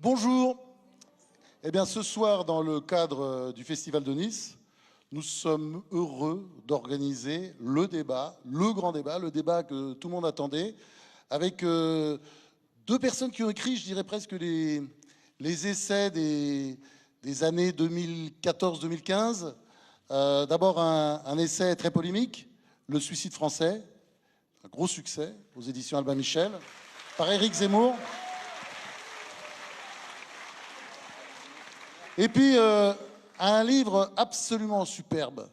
Bonjour. Eh bien, ce soir, dans le cadre du Festival de Nice, nous sommes heureux d'organiser le débat, le grand débat, le débat que tout le monde attendait, avec deux personnes qui ont écrit, je dirais presque les essais des années 2014-2015. D'abord, un essai très polémique, Le suicide français, un gros succès aux éditions Albin Michel, par Éric Zemmour. Et puis, un livre absolument superbe,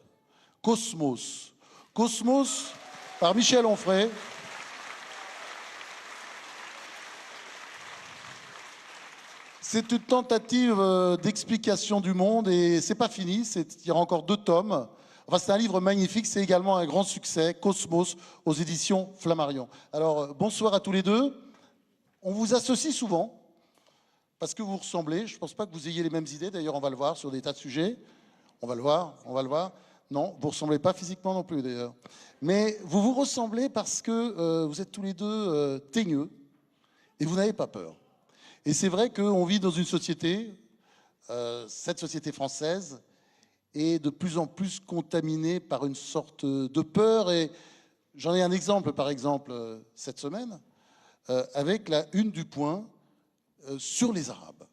Cosmos. Cosmos, par Michel Onfray. C'est une tentative d'explication du monde et c'est pas fini, il y aura encore 2 tomes. Enfin, c'est un livre magnifique, c'est également un grand succès, Cosmos, aux éditions Flammarion. Alors, bonsoir à tous les deux. On vous associe souvent. Parce que vous ressemblez, je ne pense pas que vous ayez les mêmes idées, d'ailleurs on va le voir sur des tas de sujets. On va le voir. Non, vous ne ressemblez pas physiquement non plus d'ailleurs. Mais vous vous ressemblez parce que vous êtes tous les deux teigneux et vous n'avez pas peur. Et c'est vrai qu'on vit dans une société, cette société française, est de plus en plus contaminée par une sorte de peur. Et j'en ai un exemple, par exemple, cette semaine, avec la une du Point, sur les Arabes.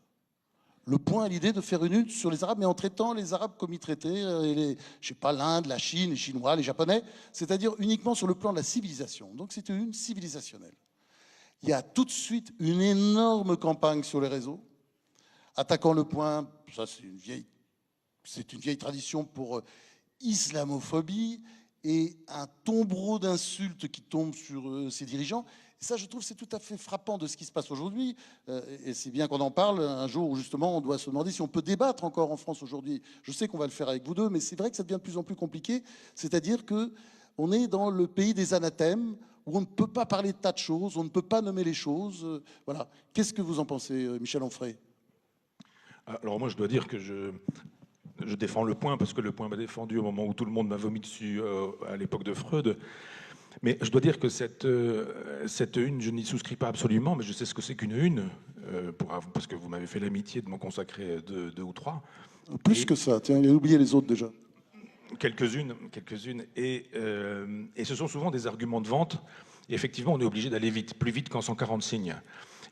Le Point a l'idée de faire une une sur les Arabes, mais en traitant les Arabes comme ils traitaient, je sais pas, l'Inde, la Chine, les Chinois, les Japonais, c'est-à-dire uniquement sur le plan de la civilisation. Donc c'est une civilisationnelle. Il y a tout de suite une énorme campagne sur les réseaux, attaquant le Point, ça c'est une vieille tradition pour islamophobie, et un tombereau d'insultes qui tombe sur ces dirigeants. Et ça, je trouve, c'est tout à fait frappant de ce qui se passe aujourd'hui. Et c'est bien qu'on en parle un jour où, justement, on doit se demander si on peut débattre encore en France aujourd'hui. Je sais qu'on va le faire avec vous deux, mais c'est vrai que ça devient de plus en plus compliqué. C'est-à-dire qu'on est dans le pays des anathèmes, où on ne peut pas parler de tas de choses, on ne peut pas nommer les choses. Voilà. Qu'est-ce que vous en pensez, Michel Onfray ? Alors moi, je dois dire que je défends le Point, parce que le Point m'a défendu au moment où tout le monde m'a vomi dessus à l'époque de Freud. Mais je dois dire que cette une, je n'y souscris pas absolument, mais je sais ce que c'est qu'une une, parce que vous m'avez fait l'amitié de m'en consacrer deux ou trois. Plus que ça, tiens, il a oublié les autres déjà. Quelques-unes. Et ce sont souvent des arguments de vente. Et effectivement, on est obligé d'aller vite, plus vite qu'en 140 signes.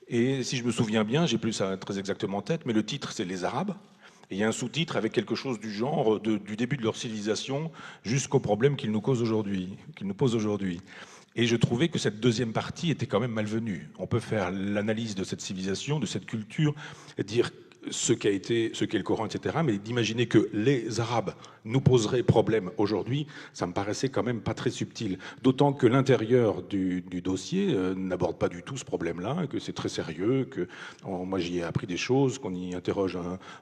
Et si je me souviens bien, j'ai plus ça très exactement en tête, mais le titre, c'est Les Arabes. Et il y a un sous-titre avec quelque chose du genre du début de leur civilisation jusqu'aux problèmes qu'ils nous posent aujourd'hui. Et je trouvais que cette deuxième partie était quand même malvenue. On peut faire l'analyse de cette civilisation, de cette culture, et dire ce qu'est le Coran, etc. Mais d'imaginer que les Arabes nous poseraient problème aujourd'hui, ça me paraissait quand même pas très subtil. D'autant que l'intérieur du dossier n'aborde pas du tout ce problème-là, que c'est très sérieux, que moi j'y ai appris des choses, qu'on y interroge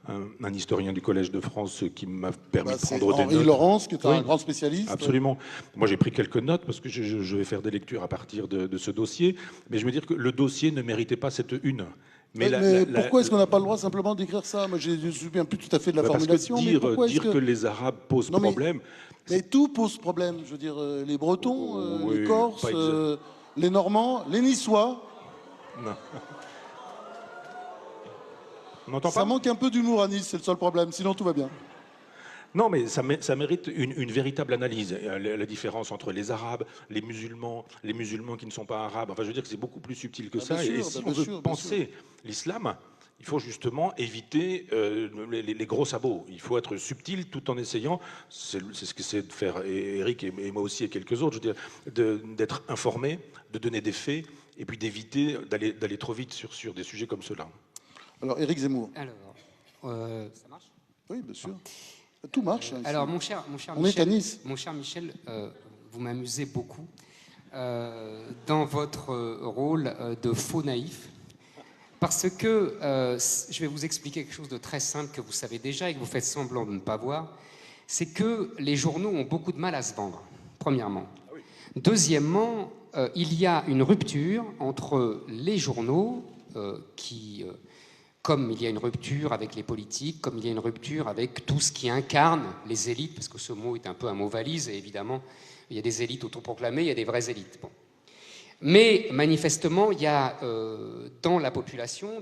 un historien du Collège de France qui m'a permis de prendre des notes. Henri Laurence, qui est un grand spécialiste. Absolument. Moi j'ai pris quelques notes parce que je vais faire des lectures à partir de ce dossier, mais je veux dire que le dossier ne méritait pas cette une. Mais pourquoi est-ce qu'on n'a pas le droit simplement d'écrire ça? Moi, je ne me souviens plus tout à fait de la formulation. Parce que dire que les Arabes posent problème... Mais tout pose problème. Je veux dire, les Bretons, les Corses, les Normands, les Niçois. Non. On n'entend pas ? Ça manque un peu d'humour à Nice, c'est le seul problème. Sinon, tout va bien. Non, mais ça mérite une véritable analyse. La différence entre les Arabes, les musulmans qui ne sont pas arabes. Enfin, je veux dire que c'est beaucoup plus subtil que ça. Et si on veut penser l'islam, il faut justement éviter les gros sabots. Il faut être subtil tout en essayant, c'est ce qu'essaie de faire Eric et moi aussi et quelques autres, je veux dire, d'être informé, de donner des faits, et puis d'éviter d'aller trop vite sur des sujets comme ceux-là. Alors, Éric Zemmour. Alors, ça marche ? Oui, bien sûr. Tout marche. Alors, mon cher on est à Nice. Mon cher Michel, vous m'amusez beaucoup dans votre rôle de faux naïf, parce que je vais vous expliquer quelque chose de très simple que vous savez déjà et que vous faites semblant de ne pas voir. C'est que les journaux ont beaucoup de mal à se vendre, premièrement. Deuxièmement, il y a une rupture entre les journaux qui... comme il y a une rupture avec les politiques, comme il y a une rupture avec tout ce qui incarne les élites, parce que ce mot est un peu un mot valise, et évidemment, il y a des élites autoproclamées, il y a des vraies élites. Bon. Mais manifestement, il y a dans la population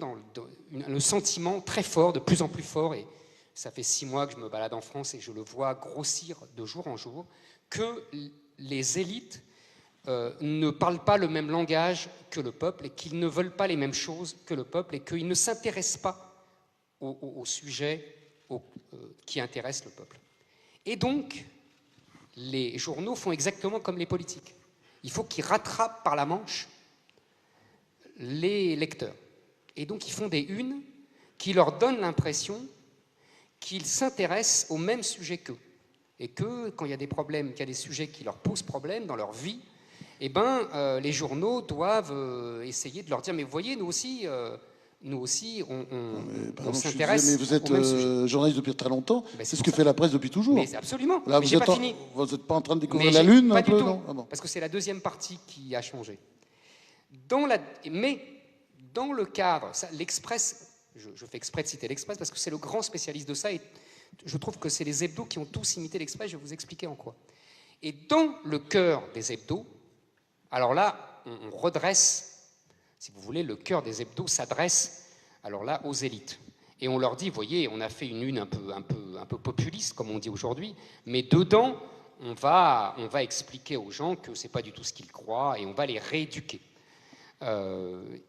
le sentiment très fort, de plus en plus fort, et ça fait 6 mois que je me balade en France et je le vois grossir de jour en jour, que les élites ne parlent pas le même langage que le peuple et qu'ils ne veulent pas les mêmes choses que le peuple et qu'ils ne s'intéressent pas au sujet qui intéresse le peuple. Et donc, les journaux font exactement comme les politiques. Il faut qu'ils rattrapent par la manche les lecteurs. Et donc, ils font des unes qui leur donnent l'impression qu'ils s'intéressent au même sujet qu'eux. Et que, quand il y a des problèmes, qu'il y a des sujets qui leur posent problème dans leur vie, eh ben, les journaux doivent essayer de leur dire « Mais vous voyez, nous aussi on s'intéresse mais vous êtes au même sujet. journaliste depuis très longtemps. Ben, c'est ce que fait la presse depuis toujours. Mais absolument. Là, mais j'ai pas fini. Vous n'êtes pas en train de découvrir Mais la Lune pas un du peu, tout, non? Ah bon. parce que c'est la deuxième partie qui a changé. Mais dans le cadre, l'Express, je fais exprès de citer l'Express parce que c'est le grand spécialiste de ça et je trouve que c'est les hebdos qui ont tous imité l'Express, je vais vous expliquer en quoi. Et dans le cœur des hebdos, alors là, on redresse, si vous voulez, le cœur des hebdos s'adresse, alors là, aux élites. Et on leur dit, vous voyez, on a fait une une un peu populiste, comme on dit aujourd'hui, mais dedans, on va expliquer aux gens que c'est pas du tout ce qu'ils croient et on va les rééduquer.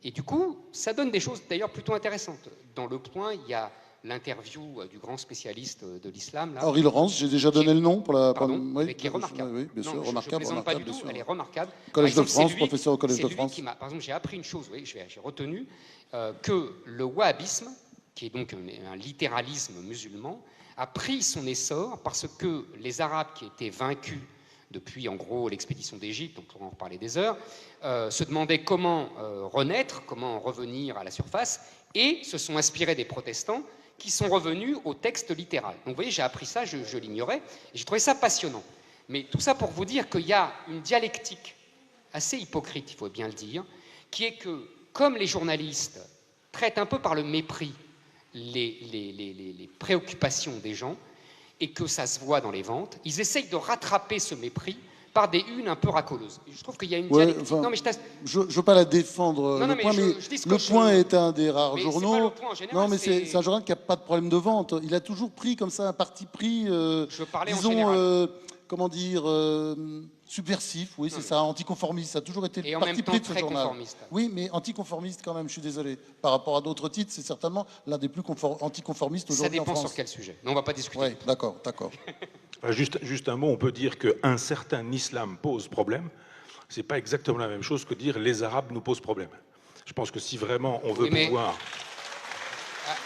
Et du coup, ça donne des choses d'ailleurs plutôt intéressantes. Dans Le Point, il y a l'interview du grand spécialiste de l'islam. Henri Laurence, j'ai déjà donné le nom pour la... Pardon, oui, mais qui est remarquable. Oui, bien sûr, non, remarquable. Je ne plaisante pas du bien tout, sûr. elle est remarquable. Collège Par de exemple, France, professeur au Collège de France. Par exemple, j'ai appris une chose, oui, j'ai retenu, que le wahhabisme, qui est donc un littéralisme musulman, a pris son essor parce que les Arabes qui étaient vaincus depuis, en gros, l'expédition d'Égypte, on pourra en reparler des heures, se demandaient comment renaître, comment revenir à la surface, et se sont inspirés des protestants qui sont revenus au texte littéral. Donc vous voyez, j'ai appris ça, je l'ignorais, et j'ai trouvé ça passionnant. Mais tout ça pour vous dire qu'il y a une dialectique assez hypocrite, il faut bien le dire, qui est que, comme les journalistes traitent un peu par le mépris les préoccupations des gens, et que ça se voit dans les ventes, ils essayent de rattraper ce mépris par des unes un peu racoleuses. Et je trouve qu'il y a une dialectique... Enfin, non, mais je ne veux pas la défendre, non, Le Point, mais Le Point est un des rares mais journaux. c'est pas Le Point en général, non, mais c'est un journal qui n'a pas de problème de vente. Il a toujours pris comme ça un parti pris, je parlais disons, en général. comment dire, subversif, oui, c'est ça, anticonformiste. Ça a toujours été Et le en parti même temps pris de ce très journal. conformiste. Oui, mais anticonformiste quand même, je suis désolé. Par rapport à d'autres titres, c'est certainement l'un des plus anticonformistes Ça aujourd'hui en dépend France. sur quel sujet. Mais on ne va pas discuter. Oui, d'accord, d'accord. Juste un mot, on peut dire qu'un certain islam pose problème. Ce n'est pas exactement la même chose que dire les Arabes nous posent problème. Je pense que si vraiment on veut pouvoir...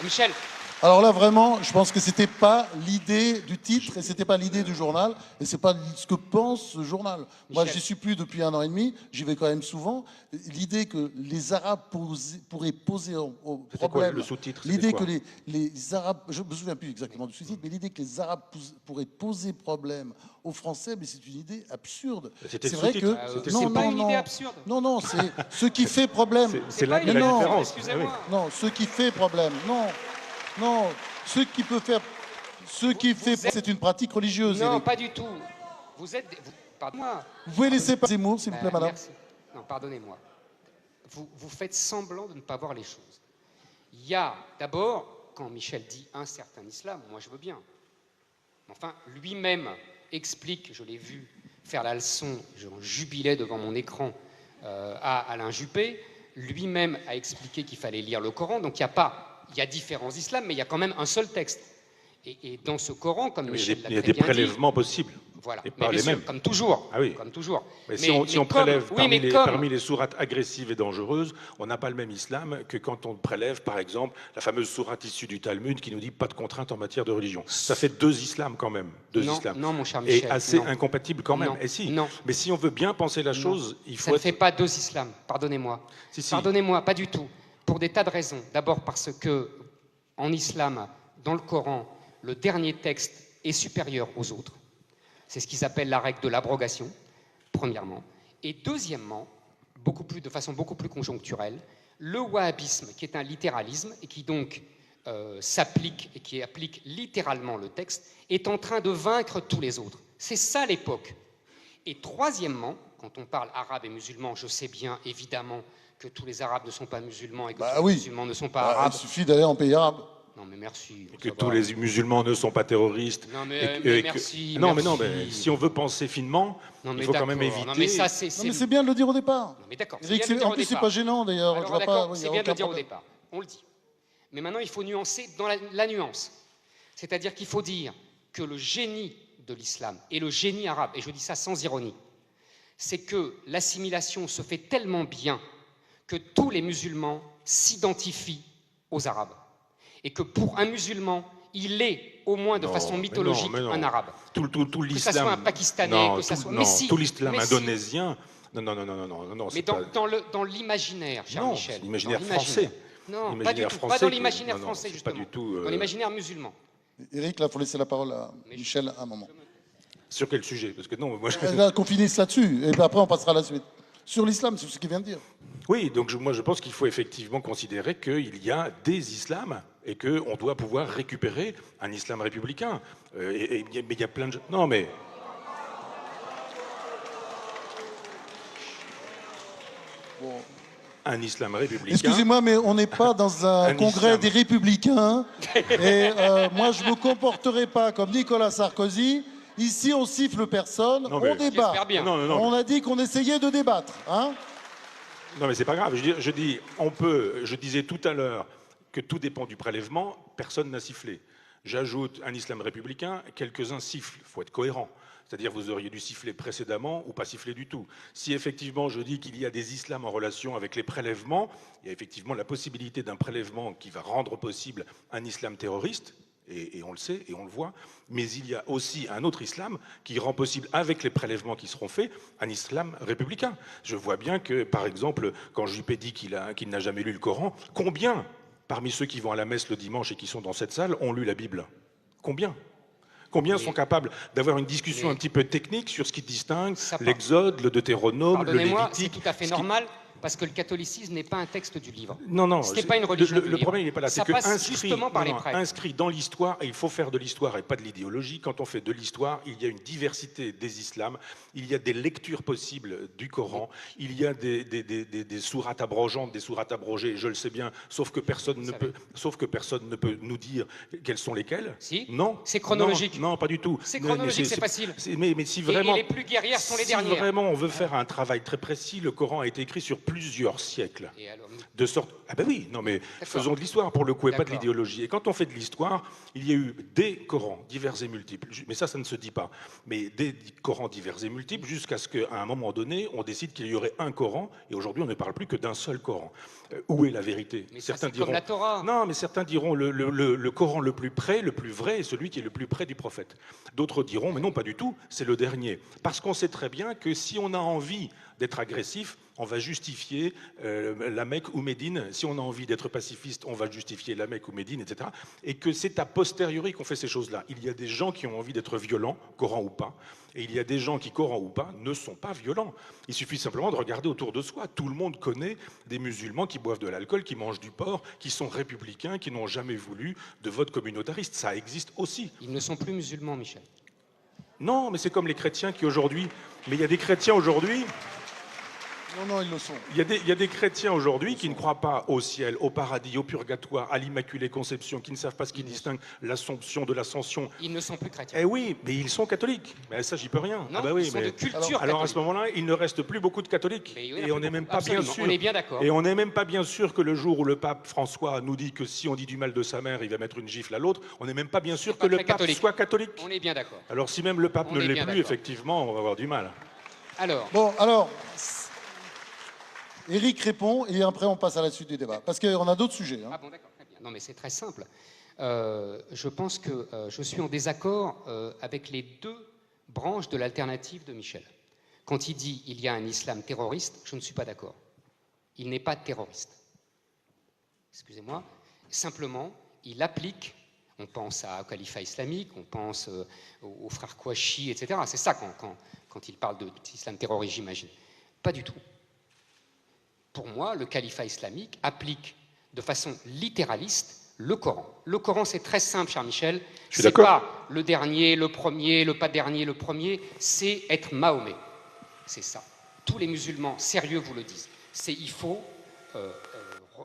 Michel, Alors là, vraiment, je pense que c'était pas l'idée du titre et c'était pas l'idée du journal et c'est pas ce que pense ce journal. Moi, j'y suis plus depuis 1 an et demi, j'y vais quand même souvent. L'idée que les Arabes pourraient poser au C'était quoi problème... le sous-titre? L'idée que les Arabes... Je me souviens plus exactement du sous-titre, mais l'idée que les Arabes pourraient poser problème aux Français, mais c'est une idée absurde. C'était C'est le vrai sous-titre. que... c'est pas une idée absurde. Non, c'est ce qui fait problème. C'est là pas que une la idée, différence. excusez-moi. Non, ce qui fait problème. Non, ce qui peut faire... Ce qui fait... C'est une pratique religieuse, Non, Éric. pas du tout. Pardonnez-moi. Vous pouvez laisser passer Zemmour, s'il vous plaît, madame. Merci. Non, pardonnez-moi. Vous faites semblant de ne pas voir les choses. Il y a d'abord, quand Michel dit un certain islam, moi je veux bien. Enfin, lui-même explique, je l'ai vu faire la leçon, je jubilais devant mon écran à Alain Juppé, lui-même a expliqué qu'il fallait lire le Coran, donc il y a différents islams, mais il y a quand même un seul texte. Et dans ce Coran, comme Michel l'a très bien dit... Il y a des prélèvements possibles. Voilà, Et pas mais les bien sûr, mêmes. comme toujours. Ah oui. Comme toujours. Mais si on prélève oui, parmi les sourates agressives et dangereuses, on n'a pas le même islam que quand on prélève, par exemple, la fameuse sourate issue du Talmud qui nous dit pas de contrainte en matière de religion. Ça fait 2 islams quand même. Non, mon cher Michel. Et assez non. incompatibles quand même. Non, Et si. non. Mais si on veut bien penser la chose, il faut... Ça ne fait pas 2 islams, pardonnez-moi. Si. Pardonnez-moi, pas du tout. Pour des tas de raisons. D'abord parce que, en islam, dans le Coran, le dernier texte est supérieur aux autres. C'est ce qu'ils appellent la règle de l'abrogation, premièrement. Et deuxièmement, de façon beaucoup plus conjoncturelle, le wahhabisme, qui est un littéralisme et qui donc s'applique et qui applique littéralement le texte, est en train de vaincre tous les autres. C'est ça l'époque. Et troisièmement, quand on parle arabe et musulman, je sais bien, évidemment, que tous les arabes ne sont pas musulmans et que Bah tous oui. les musulmans ne sont pas Il arabes. suffit d'aller en pays arabe. Non, mais merci. Que ça tous va. les musulmans ne sont pas terroristes. Non, mais, et mais que- merci. Non, merci. mais si on veut penser finement, Non, mais il faut quand même d'accord. éviter. Non, mais ça, c'est. Non, mais c'est bien de le dire au départ. Non, mais d'accord. c'est Eric, bien de le dire en au plus, c'est départ. pas gênant d'ailleurs. Je Alors vois d'accord, pas. c'est bien de le dire au départ. On le dit. Mais maintenant, il faut nuancer dans la nuance. C'est-à-dire qu'il faut dire que le génie de l'islam et le génie arabe, et je dis ça sans ironie, c'est que l'assimilation se fait tellement bien que tous les musulmans s'identifient aux arabes. Et que pour un musulman, il est, au moins de façon mythologique, un arabe. Tout Que l'islam. ça soit un Pakistanais, que ça soit... Non, mais si, tout l'islam mais si. indonésien. Non. Mais dans l'imaginaire, cher Non, Michel. l'imaginaire dans français. Non, L'imaginaire pas du tout. français Pas dans qui- l'imaginaire non, français, c'est pas justement. du tout, Dans l'imaginaire musulman. Eric, là, il faut laisser la parole à Mais Michel un moment. Sur quel sujet? Parce que non, moi. Là, qu'on finisse là-dessus, et puis après, on passera à la suite. Sur l'islam, c'est ce qu'il vient de dire. Oui, donc moi je pense qu'il faut effectivement considérer qu'il y a des islams et qu'on doit pouvoir récupérer un islam républicain. Mais il y a plein de... Non mais... Bon. Un islam républicain... Excusez-moi, mais on n'est pas dans un Un congrès islam. des républicains. Et moi, je ne me comporterai pas comme Nicolas Sarkozy. Ici, on siffle personne, Non, mais- on débat. J'espère bien. Non, On a dit qu'on essayait de débattre. Hein. Non, mais c'est pas grave. Je disais tout à l'heure que tout dépend du prélèvement. Personne n'a sifflé. J'ajoute un islam républicain. Quelques-uns sifflent. Il faut être cohérent. C'est-à-dire vous auriez dû siffler précédemment ou pas siffler du tout. Si effectivement je dis qu'il y a des islams en relation avec les prélèvements, il y a effectivement la possibilité d'un prélèvement qui va rendre possible un islam terroriste. Et on le sait et on le voit, mais il y a aussi un autre islam qui rend possible, avec les prélèvements qui seront faits, un islam républicain. Je vois bien que, par exemple, quand Juppé dit qu'il n'a jamais lu le Coran, combien, parmi ceux qui vont à la messe le dimanche et qui sont dans cette salle, ont lu la Bible? Combien sont capables d'avoir une discussion un petit peu technique sur ce qui distingue l'Exode, le Deutéronome, le Pardonnez-moi, Lévitique? c'est tout à fait normal, parce que le catholicisme n'est pas un texte du livre. Non, Ce n'est pas une religion du Le livre. problème, il n'est pas là. Ça C'est que passe justement par les prêtres. inscrit dans l'histoire, et il faut faire de l'histoire et pas de l'idéologie. Quand on fait de l'histoire, il y a une diversité des islams, il y a des lectures possibles du Coran, il y a des sourates abrogeantes, des sourates abrogées, je le sais bien, sauf que personne ne peut nous dire quelles sont lesquelles. Si. Non. C'est chronologique. Non, pas du tout. C'est chronologique, c'est facile. Mais si vraiment... Et les plus guerrières sont les si dernières. vraiment on veut faire un travail très précis, le Coran a été écrit sur plusieurs siècles. Et alors, De sorte... Ah ben oui, non mais D'accord. faisons de l'histoire pour le coup et pas de D'accord. l'idéologie. Et quand on fait de l'histoire, il y a eu des Corans divers et multiples. Mais ça ne se dit pas. Mais des Corans divers et multiples jusqu'à ce qu'à un moment donné, on décide qu'il y aurait un Coran. Et aujourd'hui, on ne parle plus que d'un seul Coran. Où est la vérité? Mais ça, c'est comme la Torah. Non, mais certains diront le Coran le plus près, le plus vrai est celui qui est le plus près du prophète. D'autres diront, mais non, pas du tout, c'est le dernier. Parce qu'on sait très bien que si on a envie d'être agressif, on va justifier la Mecque ou Médine. Si on a envie d'être pacifiste, on va justifier la Mecque ou Médine, etc. Et que c'est a posteriori qu'on fait ces choses-là. Il y a des gens qui ont envie d'être violents, Coran ou pas, et il y a des gens qui, Coran ou pas, ne sont pas violents. Il suffit simplement de regarder autour de soi. Tout le monde connaît des musulmans qui boivent de l'alcool, qui mangent du porc, qui sont républicains, qui n'ont jamais voulu de vote communautariste. Ça existe aussi. Ils ne sont plus musulmans, Michel. Non, mais c'est comme les chrétiens qui aujourd'hui... Mais il y a des chrétiens aujourd'hui... Non, ils le sont. Il y a des chrétiens aujourd'hui qui ne croient pas au ciel, au paradis, au purgatoire, à l'Immaculée Conception, qui ne savent pas ce qui distingue l'Assomption de l'Ascension. Ils ne sont plus chrétiens. Eh oui, mais ils sont catholiques. Mais ça, j'y peux rien. Non, ah bah oui, ils sont mais... de culture Alors à ce catholique. moment-là, il ne reste plus beaucoup de catholiques. Mais oui, et on n'est même pas bien absolument. sûr. On est bien d'accord. Et on n'est même pas bien sûr que le jour où le pape François nous dit que si on dit du mal de sa mère, il va mettre une gifle à l'autre, on n'est même pas bien sûr C'est que pas le très pape catholique. soit catholique. On est bien d'accord. Alors si même le pape On ne est l'est bien plus, d'accord. effectivement, on va avoir du mal. Alors, Bon, alors, Eric répond et après on passe à la suite du débat. Parce qu'on a d'autres sujets. Hein. ah bon, d'accord, très bien. Non, mais c'est très simple. Je pense que je suis en désaccord avec les deux branches de l'alternative de Michel. Quand il dit il y a un islam terroriste, je ne suis pas d'accord. Il n'est pas terroriste. Excusez-moi. Simplement, il applique, on pense au califat islamique, on pense aux frères Kouachi, etc. C'est ça quand il parle d'islam terroriste, j'imagine. Pas du tout. Pour moi, le califat islamique applique de façon littéraliste le Coran. Le Coran, c'est très simple, cher Michel. Je suis C'est d'accord. pas le dernier, le premier, le pas dernier, le premier. C'est être Mahomet. C'est ça. tous les musulmans sérieux vous le disent. C'est il faut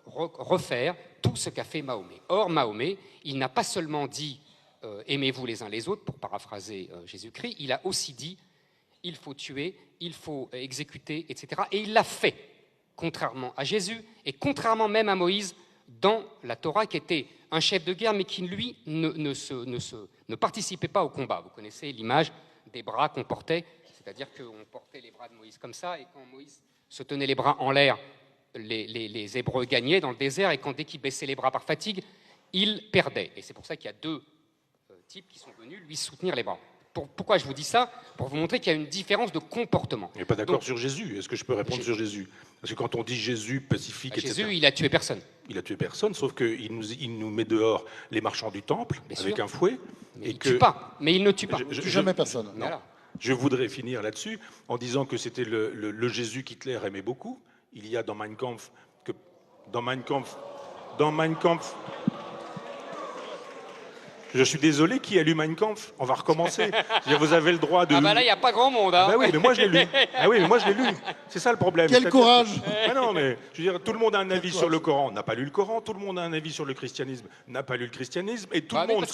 refaire tout ce qu'a fait Mahomet. Or, Mahomet, il n'a pas seulement dit aimez-vous les uns les autres, pour paraphraser Jésus-Christ, il a aussi dit il faut tuer, il faut exécuter, etc. Et il l'a fait, contrairement à Jésus et contrairement même à Moïse dans la Torah, qui était un chef de guerre, mais qui, lui, ne participait pas au combat. Vous connaissez l'image des bras qu'on portait, c'est-à-dire qu'on portait les bras de Moïse comme ça, et quand Moïse se tenait les bras en l'air, les Hébreux gagnaient dans le désert, et quand dès qu'ils baissaient les bras par fatigue, ils perdaient. Et c'est pour ça qu'il y a deux types qui sont venus lui soutenir les bras. Pourquoi je vous dis ça? Pour vous montrer qu'il y a une différence de comportement. On n'est pas d'accord sur Jésus. Est-ce que je peux répondre sur Jésus? Parce que quand on dit Jésus pacifique, etc. Jésus, il a tué personne. Il a tué personne, sauf qu'il nous met dehors les marchands du temple Bien avec sûr. un fouet. Mais il ne tue pas. Mais il ne tue pas. Il ne tue jamais personne. Non. Voilà. Je voudrais finir là-dessus en disant que c'était le Jésus qu'Hitler aimait beaucoup. Il y a dans Mein Kampf que dans Mein Kampf. Je suis désolé, qui a lu Mein Kampf? On va recommencer. Vous avez le droit de... Ah bah là, il n'y a pas grand monde. Hein. Bah oui, mais moi je l'ai lu. Ah oui, mais moi je l'ai lu. C'est ça le problème. Quel courage! Ah non, mais je veux dire, tout le monde a un avis sur le Coran, n'a pas lu le Coran. Tout le monde a un avis sur le christianisme, n'a pas lu le christianisme. Et tout le monde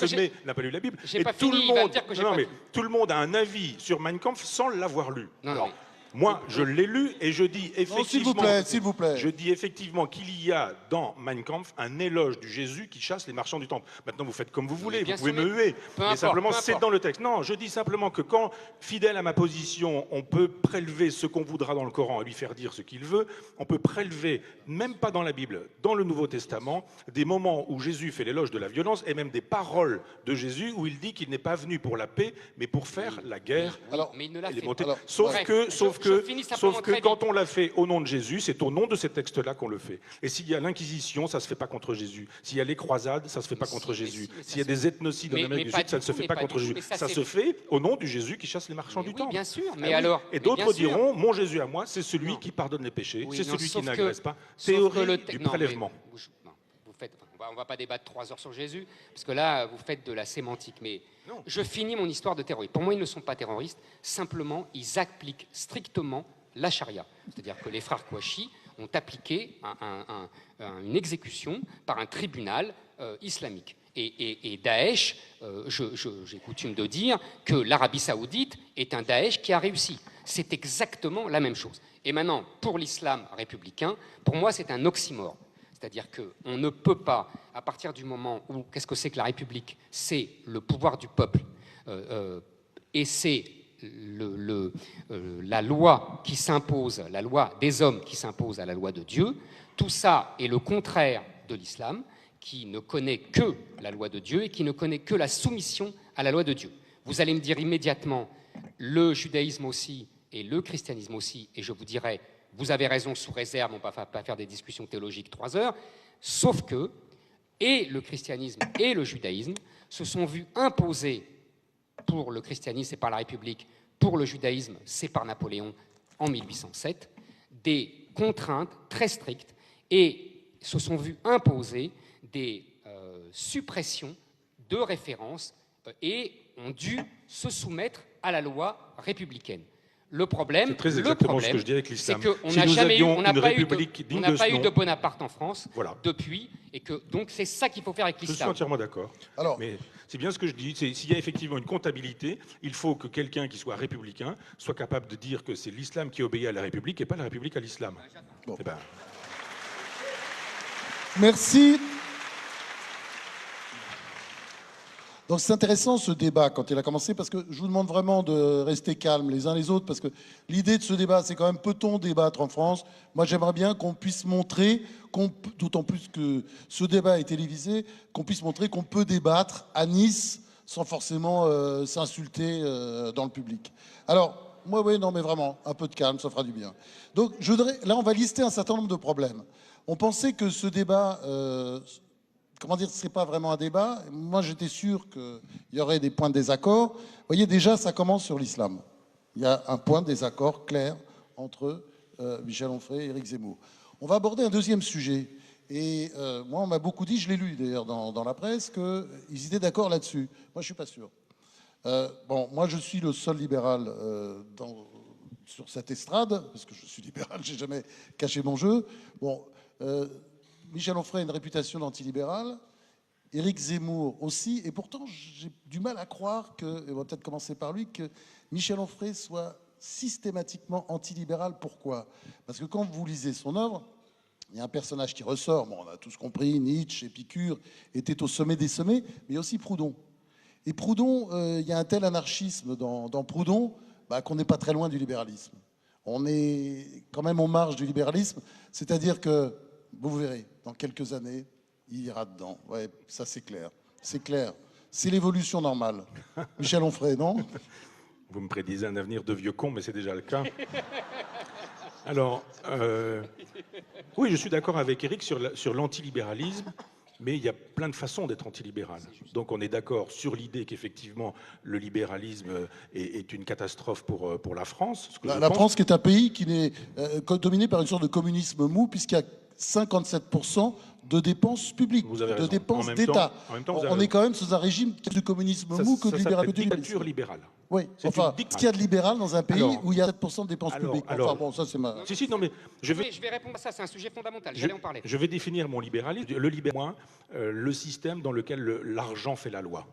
n'a pas lu la Bible. J'ai Et pas tout fini, le il va monde, me dire que j'ai non, pas mais fini. tout le monde a un avis sur Mein Kampf sans l'avoir lu. Non, Alors, non, moi, je l'ai lu et je dis effectivement... Non, s'il vous plaît. Je dis effectivement qu'il y a dans Mein Kampf un éloge du Jésus qui chasse les marchands du temple. Maintenant, vous faites comme vous voulez, vous pouvez me huer. Mais simplement, c'est dans le texte. Non, je dis simplement que quand, fidèle à ma position, on peut prélever ce qu'on voudra dans le Coran et lui faire dire ce qu'il veut, on peut prélever, même pas dans la Bible, dans le Nouveau Testament, des moments où Jésus fait l'éloge de la violence et même des paroles de Jésus où il dit qu'il n'est pas venu pour la paix, mais pour faire la guerre. Alors, mais il ne l'a et les fait montées. pas. Sauf que que quand on l'a fait au nom de Jésus, c'est au nom de ces textes-là qu'on le fait. Et s'il y a l'Inquisition, ça ne se fait pas contre Jésus. S'il y a les croisades, ça ne se fait pas contre Jésus. S'il y a des ethnocides en Amérique du Sud, ça ne se fait pas contre Jésus. Ça se fait au nom du Jésus qui chasse les marchands du temple. Bien sûr, Ah mais oui. alors... Et d'autres diront, mon Jésus à moi, c'est celui qui pardonne les péchés, c'est celui qui n'agresse pas. Théorie du prélèvement. On ne va pas débattre 3 heures sur Jésus, parce que là, vous faites de la sémantique. Mais Non. je finis mon histoire de terroriste. Pour moi, ils ne sont pas terroristes, simplement, ils appliquent strictement la charia. C'est-à-dire que les frères Kouachi ont appliqué une exécution par un tribunal islamique. Et Daesh, j'ai coutume de dire que l'Arabie Saoudite est un Daesh qui a réussi. C'est exactement la même chose. Et maintenant, pour l'islam républicain, pour moi, c'est un oxymore. C'est-à-dire qu'on ne peut pas, à partir du moment où, qu'est-ce que c'est que la République? C'est le pouvoir du peuple, et c'est la loi qui s'impose, la loi des hommes qui s'impose à la loi de Dieu. Tout ça est le contraire de l'islam, qui ne connaît que la loi de Dieu et qui ne connaît que la soumission à la loi de Dieu. Vous allez me dire immédiatement, le judaïsme aussi et le christianisme aussi, et je vous dirai, vous avez raison, sous réserve, on ne va pas faire des discussions théologiques 3 heures, sauf que, et le christianisme et le judaïsme se sont vus imposer, pour le christianisme, c'est par la République, pour le judaïsme, c'est par Napoléon en 1807, des contraintes très strictes, et se sont vus imposer des suppressions de références et ont dû se soumettre à la loi républicaine. Le problème, c'est très exactement ce que je dis avec l'islam. c'est qu'on Si n'a nous jamais eu, avions on n'a une pas république digne de ce eu nom, de Bonaparte en France voilà. depuis, et que donc c'est ça qu'il faut faire avec Je suis l'islam. entièrement d'accord. Alors- Mais c'est bien ce que je dis. S'il y a effectivement une comptabilité, il faut que quelqu'un qui soit républicain soit capable de dire que c'est l'islam qui obéit à la République et pas la République à l'islam. Bon. Eh ben, Merci. Donc c'est intéressant ce débat quand il a commencé, parce que je vous demande vraiment de rester calmes les uns les autres, parce que l'idée de ce débat, c'est quand même, peut-on débattre en France? Moi j'aimerais bien qu'on puisse montrer, d'autant plus que ce débat est télévisé, qu'on puisse montrer qu'on peut débattre à Nice sans forcément s'insulter dans le public. Alors, moi oui, non mais vraiment, un peu de calme, ça fera du bien. Donc là on va lister un certain nombre de problèmes. On pensait que ce débat... comment dire, ce n'est pas vraiment un débat. Moi, j'étais sûr qu'il y aurait des points de désaccord. Vous voyez, déjà, ça commence sur l'islam. Il y a un point de désaccord clair entre Michel Onfray et Éric Zemmour. On va aborder un deuxième sujet. Et moi, on m'a beaucoup dit, je l'ai lu d'ailleurs dans la presse, qu'ils étaient d'accord là-dessus. Moi, je ne suis pas sûr. Bon, moi, je suis le seul libéral sur cette estrade, parce que je suis libéral, j'ai jamais caché mon jeu. Bon, Michel Onfray a une réputation d'antilibéral, Éric Zemmour aussi, et pourtant j'ai du mal à croire que, et on va peut-être commencer par lui, que Michel Onfray soit systématiquement antilibéral. Pourquoi? Parce que quand vous lisez son œuvre, il y a un personnage qui ressort, bon, on a tous compris, Nietzsche, Épicure était au sommet des sommets, mais il y a aussi Proudhon. Et Proudhon, il y a un tel anarchisme dans Proudhon qu'on n'est pas très loin du libéralisme. On est quand même en marge du libéralisme, c'est-à-dire que, vous verrez, dans quelques années, il ira dedans. Ouais, ça c'est clair. C'est clair. C'est l'évolution normale. Michel Onfray, non? Vous me prédisez un avenir de vieux con, mais c'est déjà le cas. Alors, oui, je suis d'accord avec Éric sur l'antilibéralisme, mais il y a plein de façons d'être antilibéral. Donc on est d'accord sur l'idée qu'effectivement le libéralisme est une catastrophe pour la France. La France qui est un pays qui est dominé par une sorte de communisme mou, puisqu'il y a 57% de dépenses publiques, de dépenses d'État. On est quand même sous un régime de communisme mou que de libéralisme. Dictature libérale. Oui, enfin, ce qu'il y a de libéral dans un pays où il y a 7% de dépenses publiques. Enfin bon, ça c'est ma... Si, non mais je vais répondre à ça, c'est un sujet fondamental, j'allais en parler. Je vais définir mon libéralisme. Le libéralisme, le système dans lequel l'argent fait la loi.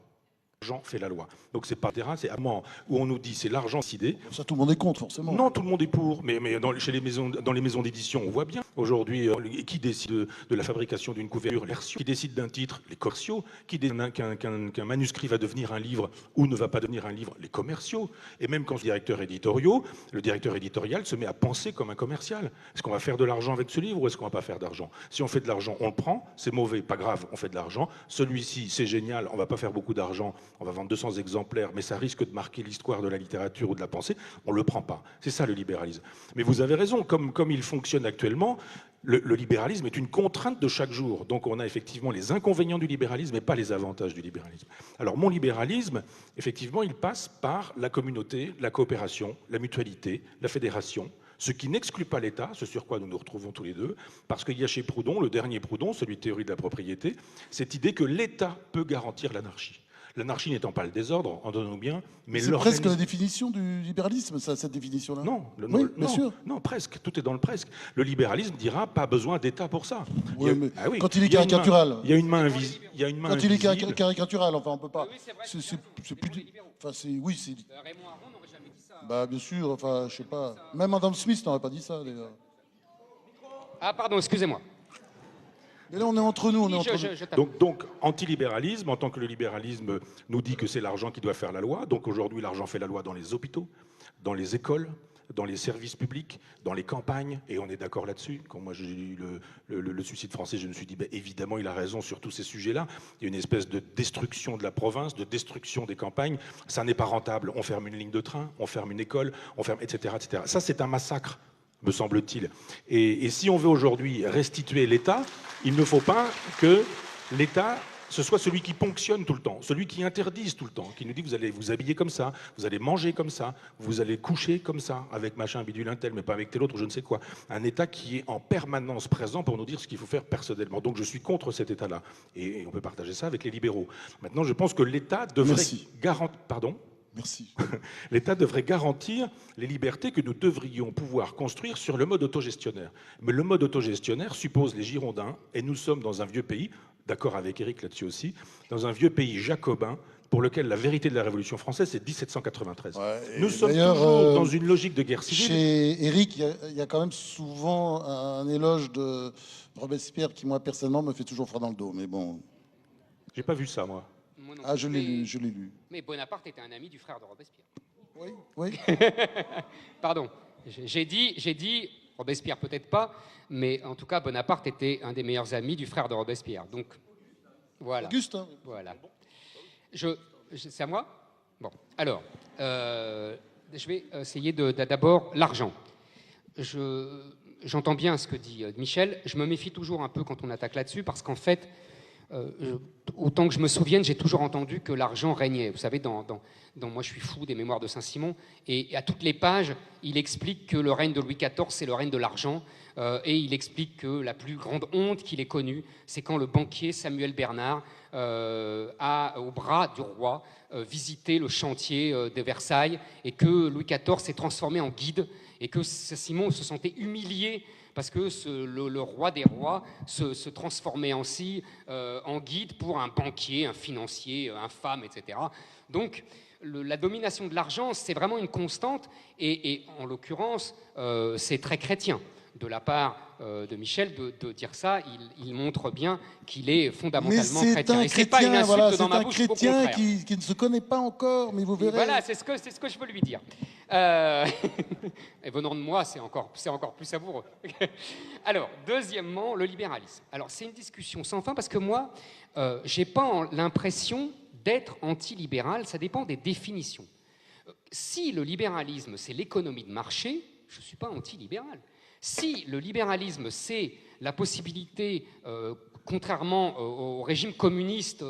L'argent fait la loi. Donc c'est pas terrain, c'est un moment où on nous dit c'est l'argent décidé. Ça tout le monde est contre forcément. Non, tout le monde est pour, mais dans les maisons d'édition, on voit bien aujourd'hui qui décide de la fabrication d'une couverture, qui décide d'un titre, les commerciaux, qui décide qu'un manuscrit va devenir un livre ou ne va pas devenir un livre, les commerciaux. Et même quand le directeur éditorial se met à penser comme un commercial. Est-ce qu'on va faire de l'argent avec ce livre ou est-ce qu'on va pas faire d'argent? Si on fait de l'argent, on le prend, c'est mauvais, pas grave, on fait de l'argent. Celui-ci, c'est génial, on va pas faire beaucoup d'argent. On va vendre 200 exemplaires, mais ça risque de marquer l'histoire de la littérature ou de la pensée. On ne le prend pas. C'est ça le libéralisme. Mais vous avez raison, comme il fonctionne actuellement, le libéralisme est une contrainte de chaque jour. Donc on a effectivement les inconvénients du libéralisme et pas les avantages du libéralisme. Alors mon libéralisme, effectivement, il passe par la communauté, la coopération, la mutualité, la fédération, ce qui n'exclut pas l'État, ce sur quoi nous nous retrouvons tous les deux, parce qu'il y a chez Proudhon, le dernier Proudhon, celui de théorie de la propriété, cette idée que l'État peut garantir l'anarchie. L'anarchie n'étant pas le désordre, entendons-nous bien, mais c'est presque la définition du libéralisme, ça, cette définition-là. Non, oui, bien sûr. Non, presque. Tout est dans le presque. Le libéralisme dira pas besoin d'État pour ça. Oui, quand il est caricatural. Il y a une main invisible. Quand il est caricatural, enfin, on peut pas. C'est plus. Enfin, c'est. Oui, c'est. Raymond Aron n'aurait jamais dit ça. Bah, bien sûr. Enfin, je sais pas. Même Adam Smith n'aurait pas dit ça, d'ailleurs. Ah, pardon, excusez-moi. Mais là, on est entre nous. Donc, antilibéralisme, en tant que le libéralisme nous dit que c'est l'argent qui doit faire la loi. Donc aujourd'hui, l'argent fait la loi dans les hôpitaux, dans les écoles, dans les services publics, dans les campagnes, et on est d'accord là-dessus. Quand moi j'ai lu le suicide français, je me suis dit, évidemment, il a raison sur tous ces sujets-là. Il y a une espèce de destruction de la province, de destruction des campagnes. Ça n'est pas rentable. On ferme une ligne de train, on ferme une école, on ferme, etc., etc. Ça, c'est un massacre, me semble-t-il. Et si on veut aujourd'hui restituer l'État, il ne faut pas que l'État, ce soit celui qui ponctionne tout le temps, celui qui interdise tout le temps, qui nous dit vous allez vous habiller comme ça, vous allez manger comme ça, vous allez coucher comme ça, avec machin, bidule, un tel, mais pas avec tel autre, je ne sais quoi. Un État qui est en permanence présent pour nous dire ce qu'il faut faire personnellement. Donc je suis contre cet État-là. Et on peut partager ça avec les libéraux. Maintenant, je pense que l'État devrait garantir... Pardon ? Merci. L'État devrait garantir les libertés que nous devrions pouvoir construire sur le mode autogestionnaire. Mais le mode autogestionnaire suppose les Girondins, et nous sommes dans un vieux pays, d'accord avec Éric là-dessus aussi, dans un vieux pays jacobin, pour lequel la vérité de la Révolution française, c'est 1793. Ouais, nous sommes toujours dans une logique de guerre civile. Chez Éric, il y a quand même souvent un éloge de Robespierre qui, moi, personnellement, me fait toujours froid dans le dos. Mais bon... J'ai pas vu ça, moi. Ah, je l'ai lu. Mais Bonaparte était un ami du frère de Robespierre. Oui. Pardon. J'ai dit, Robespierre peut-être pas, mais en tout cas, Bonaparte était un des meilleurs amis du frère de Robespierre. Donc, voilà. Auguste. Hein. Voilà. C'est à moi ? Bon. Alors, je vais essayer d'abord l'argent. J'entends bien ce que dit Michel. Je me méfie toujours un peu quand on attaque là-dessus, parce qu'en fait, autant que je me souvienne, j'ai toujours entendu que l'argent régnait. Vous savez, dans Moi je suis fou des mémoires de Saint-Simon, et à toutes les pages, il explique que le règne de Louis XIV, c'est le règne de l'argent, et il explique que la plus grande honte qu'il ait connue, c'est quand le banquier Samuel Bernard a, au bras du roi, visité le chantier de Versailles, et que Louis XIV s'est transformé en guide, et que Saint-Simon se sentait humilié parce que le roi des rois se transformait ainsi en guide pour un banquier, un financier infâme, etc. Donc, la domination de l'argent, c'est vraiment une constante, et en l'occurrence, c'est très chrétien. De la part de Michel de dire ça, il montre bien qu'il est fondamentalement chrétien. Et c'est pas une insulte voilà, dans ma bouche, c'est un chrétien au contraire. qui ne se connaît pas encore, mais vous verrez. Voilà, c'est ce que je veux lui dire. Et venant de moi, c'est encore plus savoureux. Alors, deuxièmement, le libéralisme. Alors, c'est une discussion sans fin parce que moi, j'ai pas l'impression d'être anti-libéral, ça dépend des définitions. Si le libéralisme, c'est l'économie de marché, je ne suis pas anti-libéral. Si le libéralisme, c'est la possibilité, contrairement au régime communiste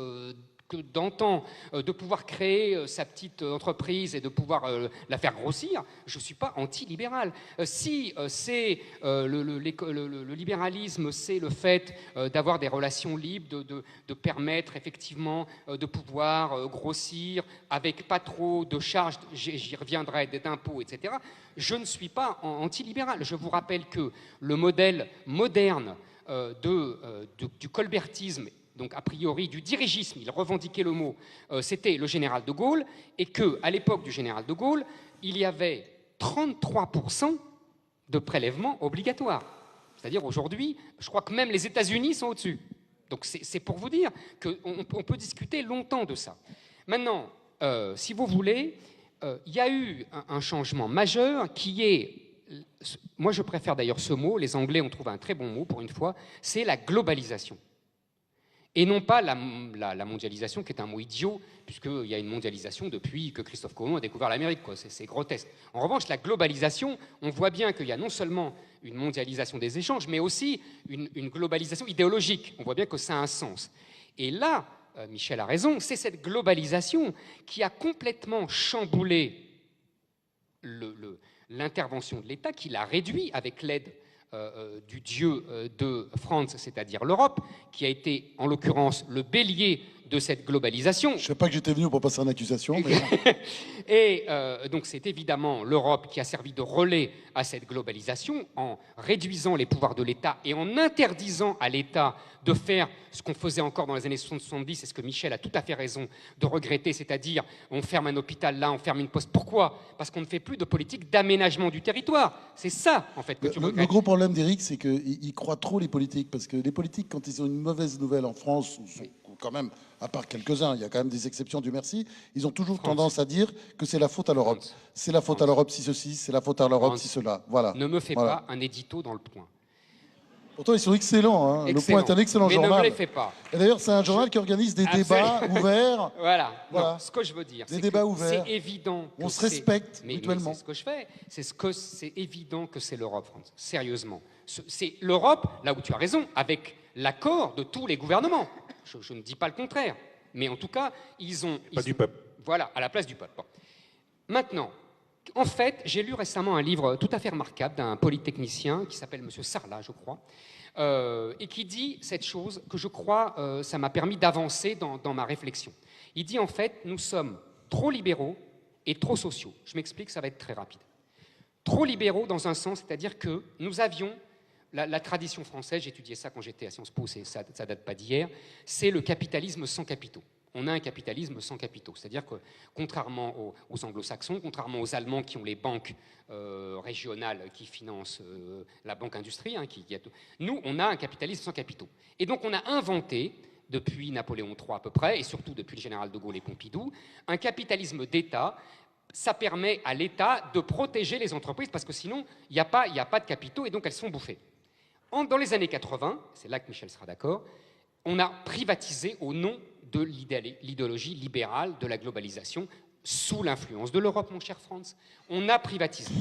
d'antan, de pouvoir créer sa petite entreprise et de pouvoir la faire grossir, je ne suis pas anti-libéral. Si c'est le libéralisme, c'est le fait d'avoir des relations libres, de permettre effectivement de pouvoir grossir avec pas trop de charges, j'y reviendrai, d'impôts, etc., je ne suis pas anti-libéral. Je vous rappelle que le modèle moderne du colbertisme, donc a priori du dirigisme, il revendiquait le mot, c'était le général de Gaulle, et qu'à l'époque du général de Gaulle, il y avait 33% de prélèvements obligatoires. C'est-à-dire aujourd'hui, je crois que même les États-Unis sont au-dessus. Donc c'est pour vous dire qu'on peut discuter longtemps de ça. Maintenant, si vous voulez, il y a eu un changement majeur qui est, moi je préfère d'ailleurs ce mot, les Anglais ont trouvé un très bon mot pour une fois, c'est la globalisation. Et non pas la mondialisation, qui est un mot idiot, puisqu'il y a une mondialisation depuis que Christophe Colomb a découvert l'Amérique. C'est grotesque. En revanche, la globalisation, on voit bien qu'il y a non seulement une mondialisation des échanges, mais aussi une globalisation idéologique. On voit bien que ça a un sens. Et là, Michel a raison, c'est cette globalisation qui a complètement chamboulé l'intervention de l'État, qui l'a réduit avec l'aide du dieu de France, c'est-à-dire l'Europe, qui a été, en l'occurrence, le bélier de cette globalisation. Je ne sais pas que j'étais venu pour passer en accusation. Mais... Et donc c'est évidemment l'Europe qui a servi de relais à cette globalisation en réduisant les pouvoirs de l'État et en interdisant à l'État de faire ce qu'on faisait encore dans les années 70, et ce que Michel a tout à fait raison de regretter, c'est-à-dire on ferme un hôpital là, on ferme une poste. Pourquoi ? Parce qu'on ne fait plus de politique d'aménagement du territoire. C'est ça, en fait, que tu regrettes. Le gros problème d'Éric, c'est qu'il croit trop les politiques, parce que les politiques, quand ils ont une mauvaise nouvelle en France, quand même, à part quelques-uns, il y a quand même des exceptions, Dieu merci, ils ont toujours tendance à dire que c'est la faute à l'Europe. C'est la faute à l'Europe si ceci, c'est la faute à l'Europe si cela. Voilà. Ne me fais pas un édito dans Le Point. Pourtant, ils sont excellents. Hein. Le Point est un excellent journal. Mais ne me les fais pas. Et d'ailleurs, c'est un journal qui organise des débats ouverts. Voilà. Non, ce que je veux dire, des débats ouverts. C'est évident. On se respecte mutuellement. Mais c'est ce que je fais. C'est évident que c'est l'Europe, France. Sérieusement. C'est l'Europe, là où tu as raison, avec l'accord de tous les gouvernements. Je ne dis pas le contraire. Mais en tout cas, du peuple. Voilà, à la place du peuple. Bon. Maintenant, en fait, j'ai lu récemment un livre tout à fait remarquable d'un polytechnicien qui s'appelle M. Sarlat, je crois, et qui dit cette chose que je crois, ça m'a permis d'avancer dans ma réflexion. Il dit en fait, nous sommes trop libéraux et trop sociaux. Je m'explique, ça va être très rapide. Trop libéraux dans un sens, c'est-à-dire que nous avions la tradition française, j'étudiais ça quand j'étais à Sciences Po, ça date pas d'hier, c'est le capitalisme sans capitaux. On a un capitalisme sans capitaux, c'est-à-dire que contrairement aux anglo-saxons, contrairement aux Allemands qui ont les banques régionales qui financent la banque industrie, nous, on a un capitalisme sans capitaux. Et donc on a inventé, depuis Napoléon III à peu près, et surtout depuis le général de Gaulle et Pompidou, un capitalisme d'État. Ça permet à l'État de protéger les entreprises, parce que sinon, il n'y a pas de capitaux, et donc elles sont bouffées. Dans les années 80, c'est là que Michel sera d'accord, on a privatisé au nom de l'idéologie libérale de la globalisation, sous l'influence de l'Europe, mon cher Franz. On a privatisé.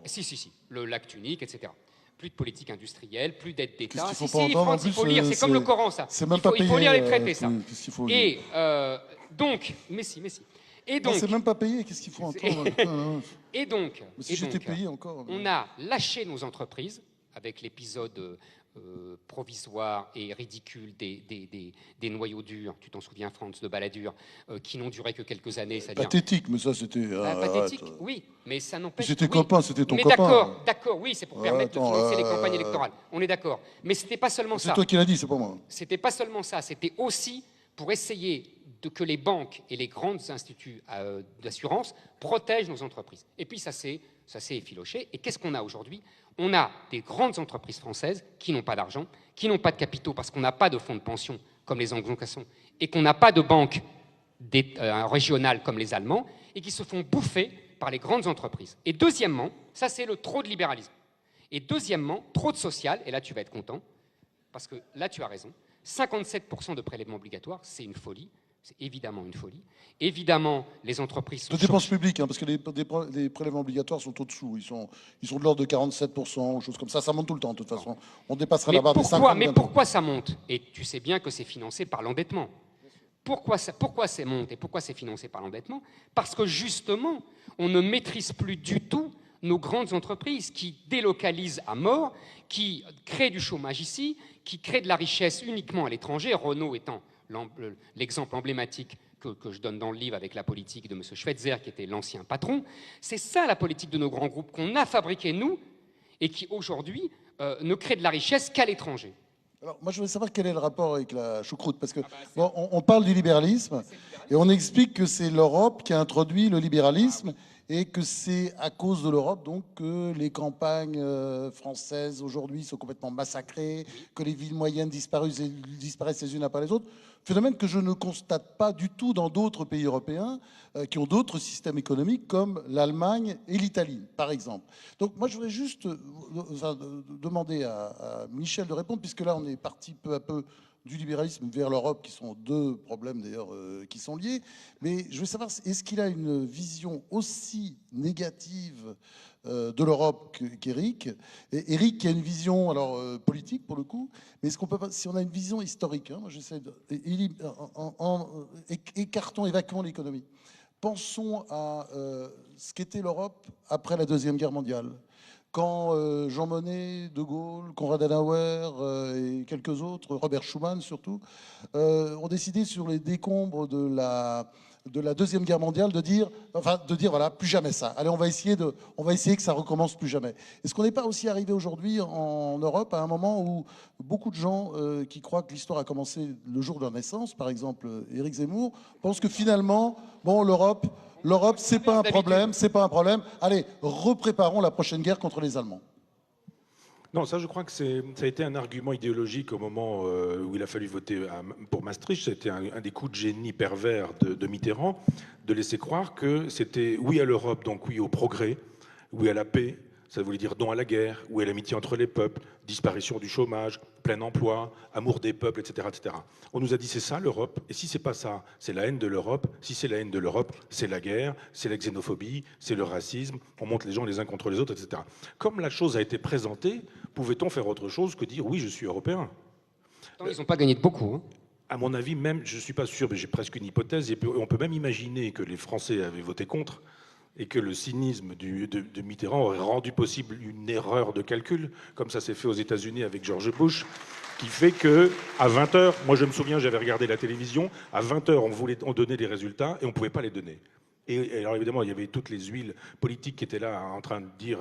Si, le lac unique, etc. Plus de politique industrielle, plus d'aide d'État. Qu'est-ce qu'il Si, faut pas entendre, en France, il faut plus, lire, c'est comme le Coran, ça. C'est même pas payé. Il faut lire les traités, ça. Qu'est-ce qu'il faut Et donc, mais si. Et Non, donc, c'est même pas payé, qu'est-ce qu'il faut entendre? et donc, Si j'étais payé encore. on a lâché nos entreprises avec l'épisode provisoire et ridicule des noyaux durs, tu t'en souviens, France, de Balladur, qui n'ont duré que quelques années. Pathétique, mais ça c'était... pathétique, oui, mais ça n'empêche... C'était oui, copain, c'était ton on est copain. d'accord, oui, c'est pour permettre de financer les campagnes électorales. On est d'accord. Mais c'était pas seulement ça. C'est toi qui l'as dit, c'est pas moi. C'était pas seulement ça, c'était aussi pour essayer que les banques et les grands instituts d'assurance protègent nos entreprises. Et puis ça s'est effiloché. Et qu'est-ce qu'on a aujourd'hui? On a des grandes entreprises françaises qui n'ont pas d'argent, qui n'ont pas de capitaux parce qu'on n'a pas de fonds de pension comme les anglo-saxons et qu'on n'a pas de banques régionales comme les Allemands et qui se font bouffer par les grandes entreprises. Et deuxièmement, ça c'est le trop de libéralisme. Et deuxièmement, trop de social, et là tu vas être content, parce que là tu as raison, 57% de prélèvements obligatoires, c'est une folie. C'est évidemment une folie. Évidemment, les entreprises sont... De dépenses publiques, hein, parce que les prélèvements obligatoires sont au-dessous. Ils sont de l'ordre de 47%, ou choses comme ça. Ça monte tout le temps, de toute façon. On dépassera la barre des 50%. Mais pourquoi ça monte? Et tu sais bien que c'est financé par l'endettement. Pourquoi ça monte et pourquoi c'est financé par l'endettement? Parce que justement, on ne maîtrise plus du tout nos grandes entreprises qui délocalisent à mort, qui créent du chômage ici, qui créent de la richesse uniquement à l'étranger, Renault étant l'exemple emblématique que je donne dans le livre avec la politique de M. Schweitzer, qui était l'ancien patron. C'est ça la politique de nos grands groupes qu'on a fabriquée, nous, et qui aujourd'hui ne crée de la richesse qu'à l'étranger. Alors, moi, je voudrais savoir quel est le rapport avec la choucroute, parce que bon, on parle du libéralisme, et on explique que c'est l'Europe qui a introduit le libéralisme, et que c'est à cause de l'Europe donc que les campagnes françaises aujourd'hui sont complètement massacrées, que les villes moyennes disparaissent les unes après les autres. Phénomène que je ne constate pas du tout dans d'autres pays européens qui ont d'autres systèmes économiques comme l'Allemagne et l'Italie, par exemple. Donc moi, je voudrais juste demander à Michel de répondre, puisque là, on est parti peu à peu du libéralisme vers l'Europe, qui sont deux problèmes d'ailleurs qui sont liés. Mais je veux savoir, est-ce qu'il a une vision aussi négative de l'Europe qu'Éric? Éric qui a une vision alors politique pour le coup, mais est-ce qu'on peut pas, si on a une vision historique, hein, moi j'essaie de, évacuons l'économie. Pensons à ce qu'était l'Europe après la Deuxième Guerre mondiale. Quand Jean Monnet, De Gaulle, Konrad Adenauer et quelques autres, Robert Schuman surtout, ont décidé sur les décombres de la Deuxième Guerre mondiale de dire voilà, plus jamais ça. Allez, on va essayer que ça recommence plus jamais. Est-ce qu'on n'est pas aussi arrivé aujourd'hui en Europe à un moment où beaucoup de gens qui croient que l'histoire a commencé le jour de leur naissance, par exemple Éric Zemmour, pensent que finalement, bon, l'Europe, c'est pas un problème, c'est pas un problème. Allez, repréparons la prochaine guerre contre les Allemands. Non, ça je crois que ça a été un argument idéologique au moment où il a fallu voter pour Maastricht. C'était un des coups de génie pervers de Mitterrand, de laisser croire que c'était oui à l'Europe, donc oui au progrès, oui à la paix, ça voulait dire non à la guerre, oui à l'amitié entre les peuples, disparition du chômage, plein emploi, amour des peuples, etc., etc. On nous a dit c'est ça l'Europe, et si c'est pas ça, c'est la haine de l'Europe. Si c'est la haine de l'Europe, c'est la guerre, c'est la xénophobie, c'est le racisme, on monte les gens les uns contre les autres, etc. Comme la chose a été présentée, pouvait-on faire autre chose que dire oui, je suis européen? Ils n'ont pas gagné de beaucoup. Hein. À mon avis, même, je ne suis pas sûr, mais j'ai presque une hypothèse, et on peut même imaginer que les Français avaient voté contre, et que le cynisme de Mitterrand aurait rendu possible une erreur de calcul, comme ça s'est fait aux États-Unis avec George Bush, qui fait que à 20h, moi je me souviens, j'avais regardé la télévision, à 20h on donnait les résultats et on ne pouvait pas les donner. Et alors évidemment, il y avait toutes les huiles politiques qui étaient là en train de dire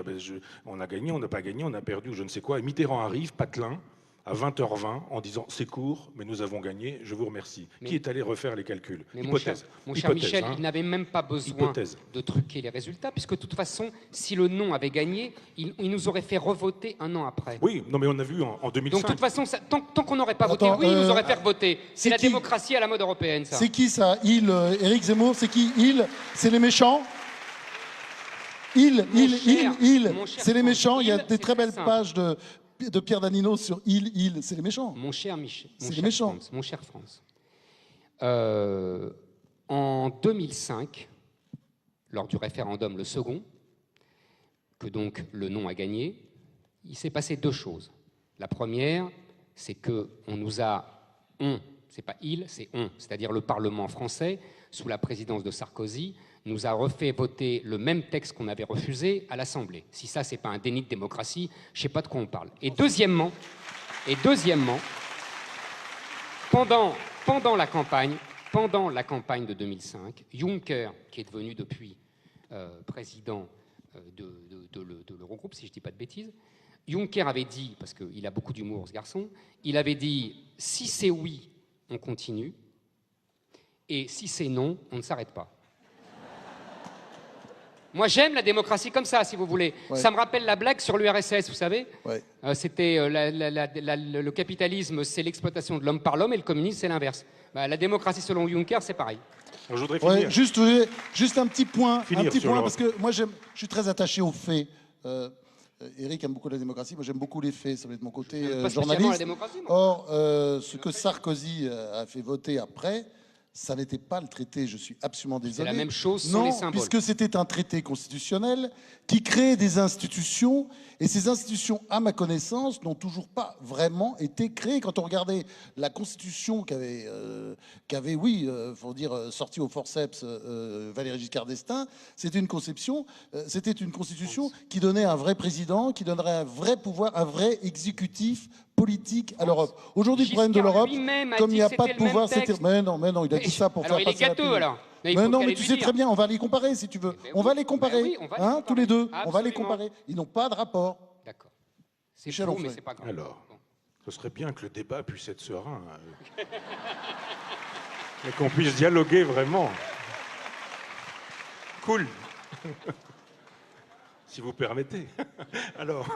on a gagné, on n'a pas gagné, on a perdu, ou je ne sais quoi. Et Mitterrand arrive, patelin, à 20h20, en disant c'est court, mais nous avons gagné, je vous remercie. Qui est allé refaire les calculs? Hypothèse. Mon cher Michel, il n'avait même pas besoin de truquer les résultats, puisque de toute façon, si le non avait gagné, il nous aurait fait revoter un an après. Oui, non mais on a vu en 2005. Donc de toute façon, tant qu'on n'aurait pas voté, oui, il nous aurait fait voter. C'est la démocratie à la mode européenne, ça. C'est qui ça? Éric Zemmour, c'est qui? C'est les méchants? C'est les méchants. Il y a des très belles pages de Pierre Danino sur c'est les méchants. Mon cher Michel, c'est les méchants. Mon cher France. En 2005, lors du référendum, le second, que donc le non a gagné, il s'est passé deux choses. La première, c'est qu'on nous a, c'est pas il, c'est on, c'est-à-dire le Parlement français, sous la présidence de Sarkozy, nous a refait voter le même texte qu'on avait refusé à l'Assemblée. Si ça, c'est pas un déni de démocratie, je sais pas de quoi on parle. Et deuxièmement, pendant la campagne de 2005, Juncker, qui est devenu depuis président de l'Eurogroupe, si je ne dis pas de bêtises, Juncker avait dit, parce qu'il a beaucoup d'humour ce garçon, il avait dit « si c'est oui, on continue, et si c'est non, on ne s'arrête pas ». Moi, j'aime la démocratie comme ça, si vous voulez. Ouais. Ça me rappelle la blague sur l'URSS, vous savez. Ouais. C'était le capitalisme, c'est l'exploitation de l'homme par l'homme, et le communisme, c'est l'inverse. Bah, la démocratie, selon Juncker, c'est pareil. Alors, je voudrais finir. Ouais, juste un petit point, parce que moi, je suis très attaché aux faits. Éric aime beaucoup la démocratie, moi j'aime beaucoup les faits, ça va être mon côté journaliste. La démocratie, or, ce que Sarkozy a fait voter après, ça n'était pas le traité, je suis absolument désolé. C'est la même chose sans les symboles. Puisque c'était un traité constitutionnel qui créait des institutions, et ces institutions, à ma connaissance, n'ont toujours pas vraiment été créées. Quand on regardait la constitution qu'avait faut dire, sorti au forceps Valéry Giscard d'Estaing, c'était une constitution qui donnait un vrai président, qui donnerait un vrai pouvoir, un vrai exécutif politique à l'Europe. Aujourd'hui, le problème de l'Europe, comme il n'y a pas de pouvoir, c'était... Mais non, il a dit ça pour faire passer la pilule. Mais non, mais tu sais très bien, on va les comparer si tu veux. On va les comparer, tous les deux. On va les comparer. Ils n'ont pas de rapport. D'accord. C'est faux, mais c'est pas grave. Alors, ce serait bien que le débat puisse être serein. Et qu'on puisse dialoguer vraiment. Cool. Si vous permettez. Alors...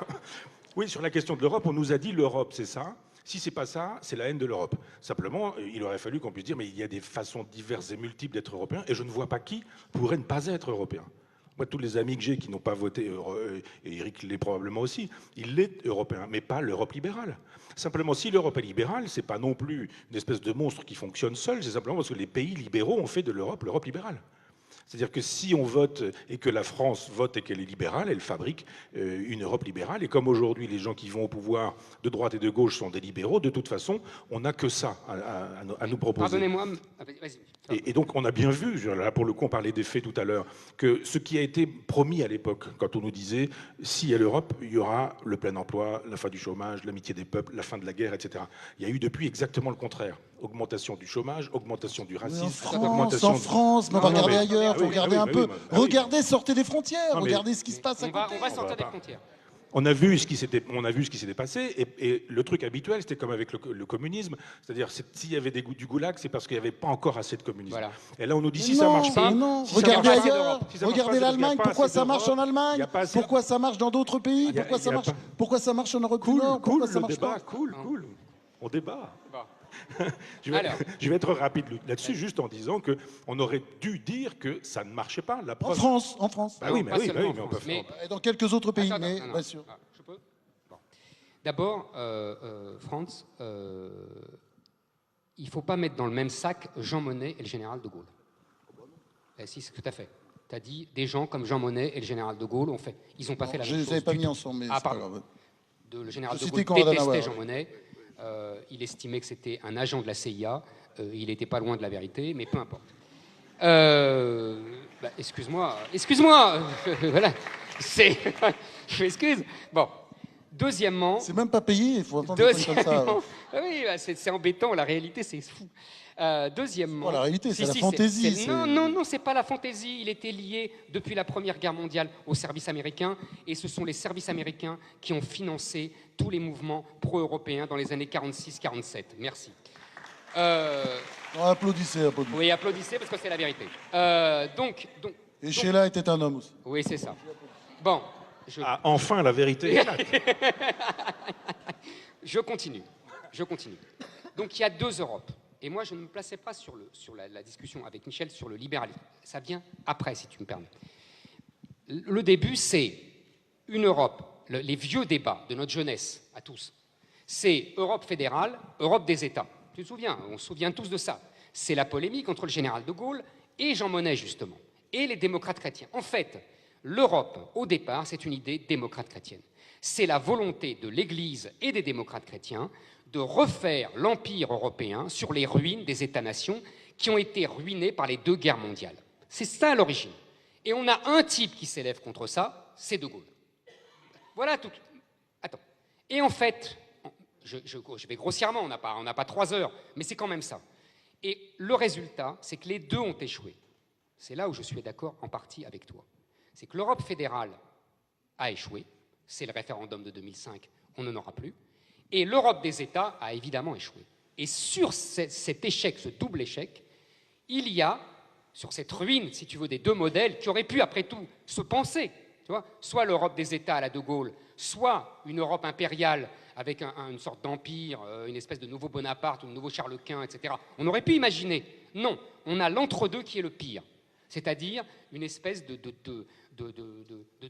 Oui, sur la question de l'Europe, on nous a dit l'Europe, c'est ça. Si c'est pas ça, c'est la haine de l'Europe. Simplement, il aurait fallu qu'on puisse dire, mais il y a des façons diverses et multiples d'être européen, et je ne vois pas qui pourrait ne pas être européen. Moi, tous les amis que j'ai qui n'ont pas voté, et Eric l'est probablement aussi, il est européen, mais pas l'Europe libérale. Simplement, si l'Europe est libérale, c'est pas non plus une espèce de monstre qui fonctionne seul, c'est simplement parce que les pays libéraux ont fait de l'Europe libérale. C'est-à-dire que si on vote et que la France vote et qu'elle est libérale, elle fabrique une Europe libérale. Et comme aujourd'hui, les gens qui vont au pouvoir de droite et de gauche sont des libéraux, de toute façon, on n'a que ça à nous proposer. Pardonnez-moi, vas-y. Et donc, on a bien vu, là pour le coup, on parlait des faits tout à l'heure, que ce qui a été promis à l'époque, quand on nous disait, s'il y a l'Europe, il y aura le plein emploi, la fin du chômage, l'amitié des peuples, la fin de la guerre, etc. Il y a eu depuis exactement le contraire. Augmentation du chômage, augmentation du racisme. En France, mais on va regarder ailleurs, il faut regarder un peu. Regardez, sortez des frontières, regardez ce qui se passe à côté. On va sortir des frontières. On a vu ce qui s'était passé, et le truc habituel, c'était comme avec le communisme, c'est-à-dire s'il y avait du goulag, c'est parce qu'il n'y avait pas encore assez de communisme. Voilà. Et là, on nous dit si ça marche pas, si regardez ailleurs, regardez l'Allemagne, pourquoi ça marche en Allemagne, pourquoi ça marche dans d'autres pays, pourquoi ça marche en Europe du Nord, pourquoi ça marche pas. Cool, on débat. Je vais être rapide là-dessus, juste en disant qu'on aurait dû dire que ça ne marchait pas. La preuve... En France. Bah oui, mais on peut faire. Et dans quelques autres pays, mais bien sûr. Je peux bon. D'abord, France, il ne faut pas mettre dans le même sac Jean Monnet et le général de Gaulle. Si, c'est tout à fait. Tu as dit des gens comme Jean Monnet et le général de Gaulle ont fait. Ils n'ont pas fait la même chose. Je ne les avais pas mis ensemble, mais pardon. Le général de Gaulle détestait Jean Monnet. Il estimait que c'était un agent de la CIA. Il n'était pas loin de la vérité, mais peu importe. Excuse-moi. Voilà. Je m'excuse. Bon. Deuxièmement... C'est même pas payé, il faut entendre des trucs comme ça. Oui, c'est embêtant. La réalité, c'est fou. Deuxièmement... la réalité, c'est la fantaisie. Non, c'est pas la fantaisie. Il était lié depuis la Première Guerre mondiale aux services américains, et ce sont les services américains qui ont financé tous les mouvements pro-européens dans les années 46-47. Merci. Applaudissez. Oui, applaudissez parce que c'est la vérité. Et Sheila était un homme aussi. Oui, c'est ça. Bon. Enfin, la vérité. Je continue. Donc, il y a deux Europes. Et moi, je ne me plaçais pas sur la discussion avec Michel sur le libéralisme. Ça vient après, si tu me permets. Le début, c'est une Europe, les vieux débats de notre jeunesse, à tous. C'est Europe fédérale, Europe des États. Tu te souviens, on se souvient tous de ça. C'est la polémique entre le général de Gaulle et Jean Monnet, justement, et les démocrates chrétiens. En fait, L'Europe, au départ, c'est une idée démocrate chrétienne. C'est la volonté de l'Église et des démocrates chrétiens de refaire l'empire européen sur les ruines des États-nations qui ont été ruinés par les 2 guerres mondiales. C'est ça à l'origine. Et on a un type qui s'élève contre ça, c'est De Gaulle. Voilà tout. Attends. Et en fait, je vais grossièrement, on n'a pas 3 heures, mais c'est quand même ça. Et le résultat, c'est que les deux ont échoué. C'est là où je suis d'accord en partie avec toi. C'est que l'Europe fédérale a échoué. C'est le référendum de 2005, on n'en aura plus. Et l'Europe des États a évidemment échoué. Et sur cet échec, ce double échec, il y a, sur cette ruine, si tu veux, des 2 modèles qui auraient pu, après tout, se penser, tu vois, soit l'Europe des États à la De Gaulle, soit une Europe impériale avec une sorte d'empire, une espèce de nouveau Bonaparte ou de nouveau Charles Quint, etc. On aurait pu imaginer. Non, on a l'entre-deux qui est le pire. C'est-à-dire une espèce de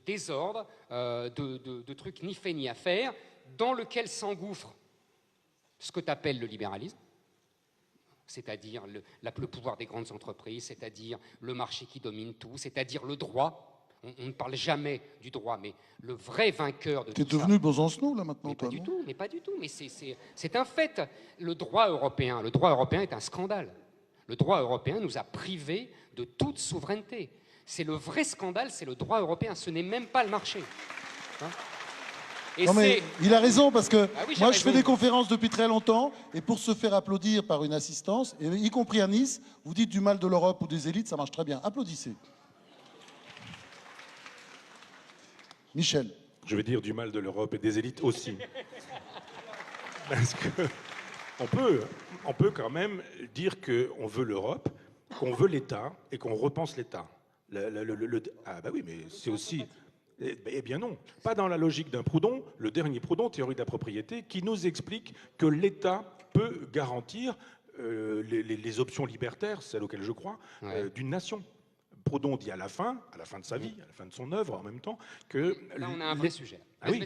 désordre, de trucs ni fait ni à faire, dans lequel s'engouffre ce que tu appelles le libéralisme, c'est-à-dire le pouvoir des grandes entreprises, c'est-à-dire le marché qui domine tout, c'est-à-dire le droit. On ne parle jamais du droit, mais le vrai vainqueur de tout ça... T'es devenu Besancenot, là, maintenant, mais toi, pas du non? tout, mais pas du tout. Mais c'est un fait. Le droit européen est un scandale. Le droit européen nous a privés de toute souveraineté. C'est le vrai scandale, c'est le droit européen. Ce n'est même pas le marché. Hein? Et Non, mais il a raison, parce que Ah oui, j'ai moi, je raison. fais des conférences depuis très longtemps, et pour se faire applaudir par une assistance, et y compris à Nice, vous dites du mal de l'Europe ou des élites, ça marche très bien. Applaudissez. Michel. Je vais dire du mal de l'Europe et des élites aussi. Parce que on peut quand même dire qu'on veut l'Europe, qu'on veut l'État et qu'on repense l'État. Ah bah oui, mais c'est aussi... Eh bien non, pas dans la logique d'un Proudhon, le dernier Proudhon, théorie de la propriété, qui nous explique que l'État peut garantir les options libertaires, celles auxquelles je crois, d'une nation. Proudhon dit à la fin de sa vie, à la fin de son œuvre en même temps, que... Là, on a un vrai sujet. Ah oui,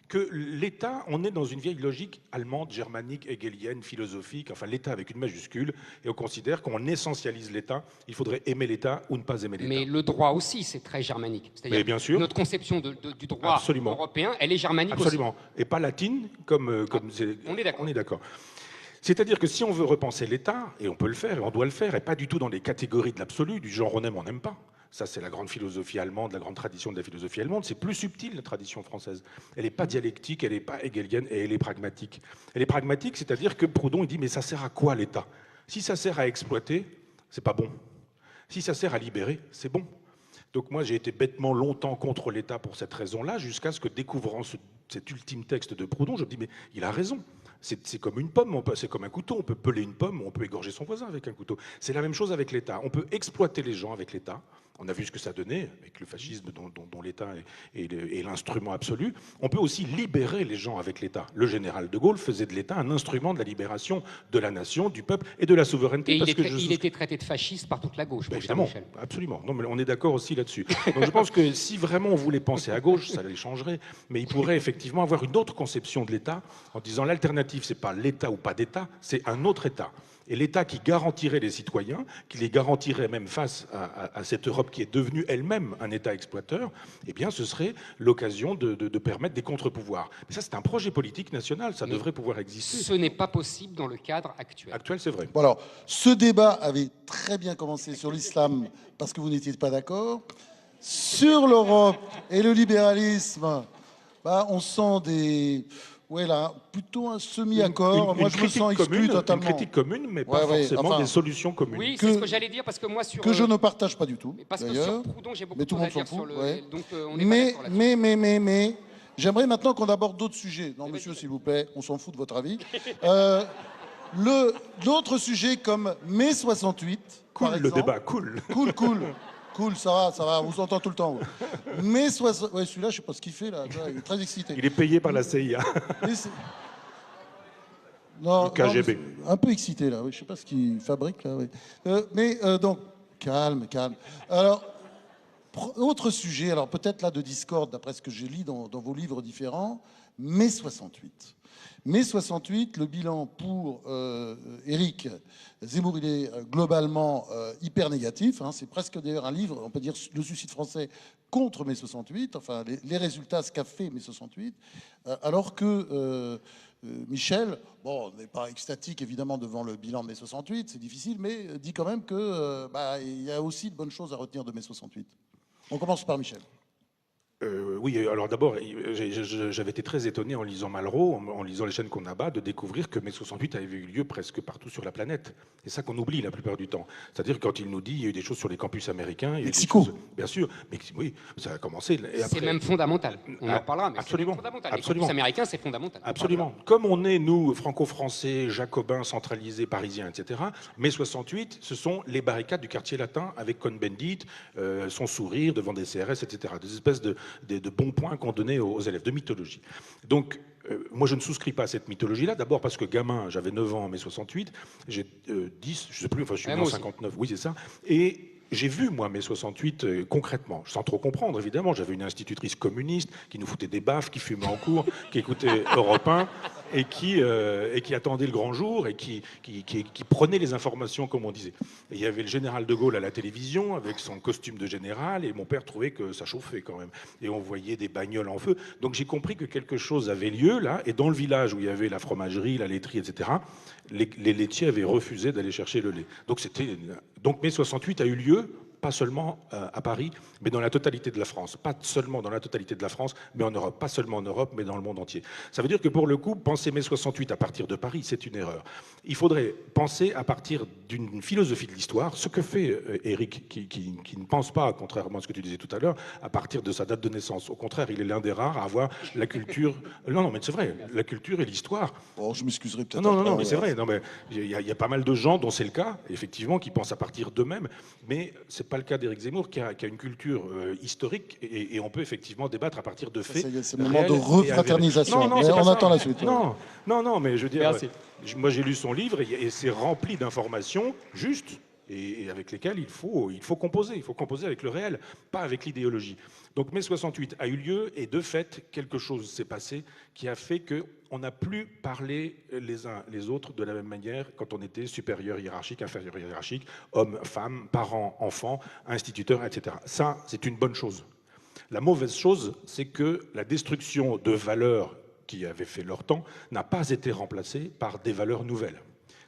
que l'État, on est dans une vieille logique allemande, germanique, hegelienne, philosophique, enfin l'État avec une majuscule, et on considère qu'on essentialise l'État, il faudrait aimer l'État ou ne pas aimer l'État. Mais le droit aussi, c'est très germanique. Mais bien sûr. Notre conception du droit européen, elle est germanique Absolument. aussi. Et pas latine, comme on est d'accord. On est d'accord. C'est-à-dire que si on veut repenser l'État, et on peut le faire, et on doit le faire, et pas du tout dans les catégories de l'absolu, du genre on aime, on n'aime pas. Ça, c'est la grande philosophie allemande, la grande tradition de la philosophie allemande. C'est plus subtil, la tradition française. Elle n'est pas dialectique, elle n'est pas hegelienne, et elle est pragmatique. Elle est pragmatique, c'est-à-dire que Proudhon, il dit, mais ça sert à quoi l'État? Si ça sert à exploiter, c'est pas bon. Si ça sert à libérer, c'est bon. Donc moi, j'ai été bêtement longtemps contre l'État pour cette raison-là, jusqu'à ce que, découvrant cet ultime texte de Proudhon, je me dis, mais il a raison. C'est comme une pomme, c'est comme un couteau. On peut peler une pomme, on peut égorger son voisin avec un couteau. C'est la même chose avec l'État. On peut exploiter les gens avec l'État. On a vu ce que ça donnait avec le fascisme dont l'État est l'instrument absolu. On peut aussi libérer les gens avec l'État. Le général de Gaulle faisait de l'État un instrument de la libération de la nation, du peuple et de la souveraineté. Et il était traité de fasciste par toute la gauche. Ben évidemment, absolument. Non, mais on est d'accord aussi là-dessus. Donc je pense que si vraiment on voulait penser à gauche, ça les changerait. Mais il pourrait effectivement avoir une autre conception de l'État en disant l'alternative, c'est pas l'État ou pas d'État, c'est un autre État. Et l'État qui garantirait les citoyens, qui les garantirait même face à cette Europe qui est devenue elle-même un État exploiteur, eh bien ce serait l'occasion de permettre des contre-pouvoirs. Mais ça, c'est un projet politique national, ça devrait pouvoir exister. Ce n'est pas possible dans le cadre actuel. Actuel, c'est vrai. Bon alors, ce débat avait très bien commencé sur l'islam parce que vous n'étiez pas d'accord. Sur l'Europe et le libéralisme, bah, on sent des... Ouais, là, plutôt un semi-accord. Moi, je me sens exclu totalement. Une critique commune, mais pas forcément des solutions communes. Oui, c'est ce que j'allais dire, parce que moi, sur... Que je ne partage pas du tout, parce que sur Proudhon, j'ai beaucoup de choses à dire sur le... Ouais. Donc, on est pas d'accord là-dessus. Mais, j'aimerais maintenant qu'on aborde d'autres sujets. Non, monsieur, s'il vous plaît, on s'en fout de votre avis. D'autres sujets comme mai 68, cool, par le exemple. débat, cool. Cool, ça va, on vous entend tout le temps. Mais ouais, celui-là, je sais pas ce qu'il fait là, il est très excité. Il est payé par la CIA. Non, le KGB. Non, un peu excité là, oui, je sais pas ce qu'il fabrique là. Oui. Donc, calme. Alors, autre sujet, alors peut-être là de discorde, d'après ce que j'ai lu dans vos livres différents, mai 68. Mai 68, le bilan pour Éric Zemmour, il est globalement hyper négatif. Hein. C'est presque d'ailleurs un livre, on peut dire, le suicide français contre mai 68, enfin les résultats, ce qu'a fait mai 68, alors que Michel, bon, n'est pas extatique évidemment devant le bilan de mai 68, c'est difficile, mais dit quand même que il y a aussi de bonnes choses à retenir de mai 68. On commence par Michel. Oui, alors d'abord, j'avais été très étonné en lisant Malraux, en lisant Les chaînes qu'on abat, de découvrir que mai 68 avait eu lieu presque partout sur la planète. C'est ça qu'on oublie la plupart du temps. C'est-à-dire quand il nous dit il y a eu des choses sur les campus américains. Mexico. Bien sûr, mais oui, ça a commencé. C'est même fondamental. On en reparlera, mais absolument, c'est fondamental. absolument. Les campus américains, c'est fondamental. Absolument. Comme on est, nous, franco-français, jacobins, centralisés, parisiens, etc., mai 68, ce sont les barricades du quartier latin avec Cohn-Bendit, son sourire devant des CRS, etc. Des espèces de bons points qu'on donnait aux élèves, de mythologie. Donc, moi, je ne souscris pas à cette mythologie-là. D'abord parce que gamin, j'avais 9 ans en mai 68, j'ai 10, je ne sais plus, enfin, je suis né en 59, oui, c'est ça. Et j'ai vu, moi, mai 68 concrètement, sans trop comprendre, évidemment. J'avais une institutrice communiste qui nous foutait des baffes, qui fumait en cours, qui écoutait Europe 1 et qui attendait le grand jour et qui prenait les informations, comme on disait. Et il y avait le général de Gaulle à la télévision avec son costume de général et mon père trouvait que ça chauffait quand même. Et on voyait des bagnoles en feu. Donc j'ai compris que quelque chose avait lieu là. Et dans le village où il y avait la fromagerie, la laiterie, etc., les laitiers avaient refusé d'aller chercher le lait. Donc mai 68 a eu lieu pas seulement à Paris, mais dans la totalité de la France. Pas seulement dans la totalité de la France, mais en Europe. Pas seulement en Europe, mais dans le monde entier. Ça veut dire que pour le coup, penser mai 68 à partir de Paris, c'est une erreur. Il faudrait penser à partir d'une philosophie de l'histoire, ce que fait Éric, qui ne pense pas, contrairement à ce que tu disais tout à l'heure, à partir de sa date de naissance. Au contraire, il est l'un des rares à avoir la culture... Non, mais c'est vrai, la culture et l'histoire. Bon, je m'excuserai peut-être. Non, mais c'est vrai. Non, mais il y a pas mal de gens dont c'est le cas, effectivement, qui pensent à partir d'eux-mêmes, mais c'est pas le cas d'Éric Zemmour qui a une culture historique et on peut effectivement débattre à partir de faits. C'est le moment de refraternisation. Non, on attend la suite. Non, mais je veux dire, Merci. moi j'ai lu son livre et c'est rempli d'informations justes et avec lesquelles il faut composer. Il faut composer avec le réel, pas avec l'idéologie. Donc mai 68 a eu lieu et de fait, quelque chose s'est passé qui a fait qu'on n'a plus parlé les uns les autres de la même manière quand on était supérieur hiérarchique, inférieur hiérarchique, homme, femme, parents, enfants, instituteurs, etc. Ça, c'est une bonne chose. La mauvaise chose, c'est que la destruction de valeurs qui avaient fait leur temps n'a pas été remplacée par des valeurs nouvelles.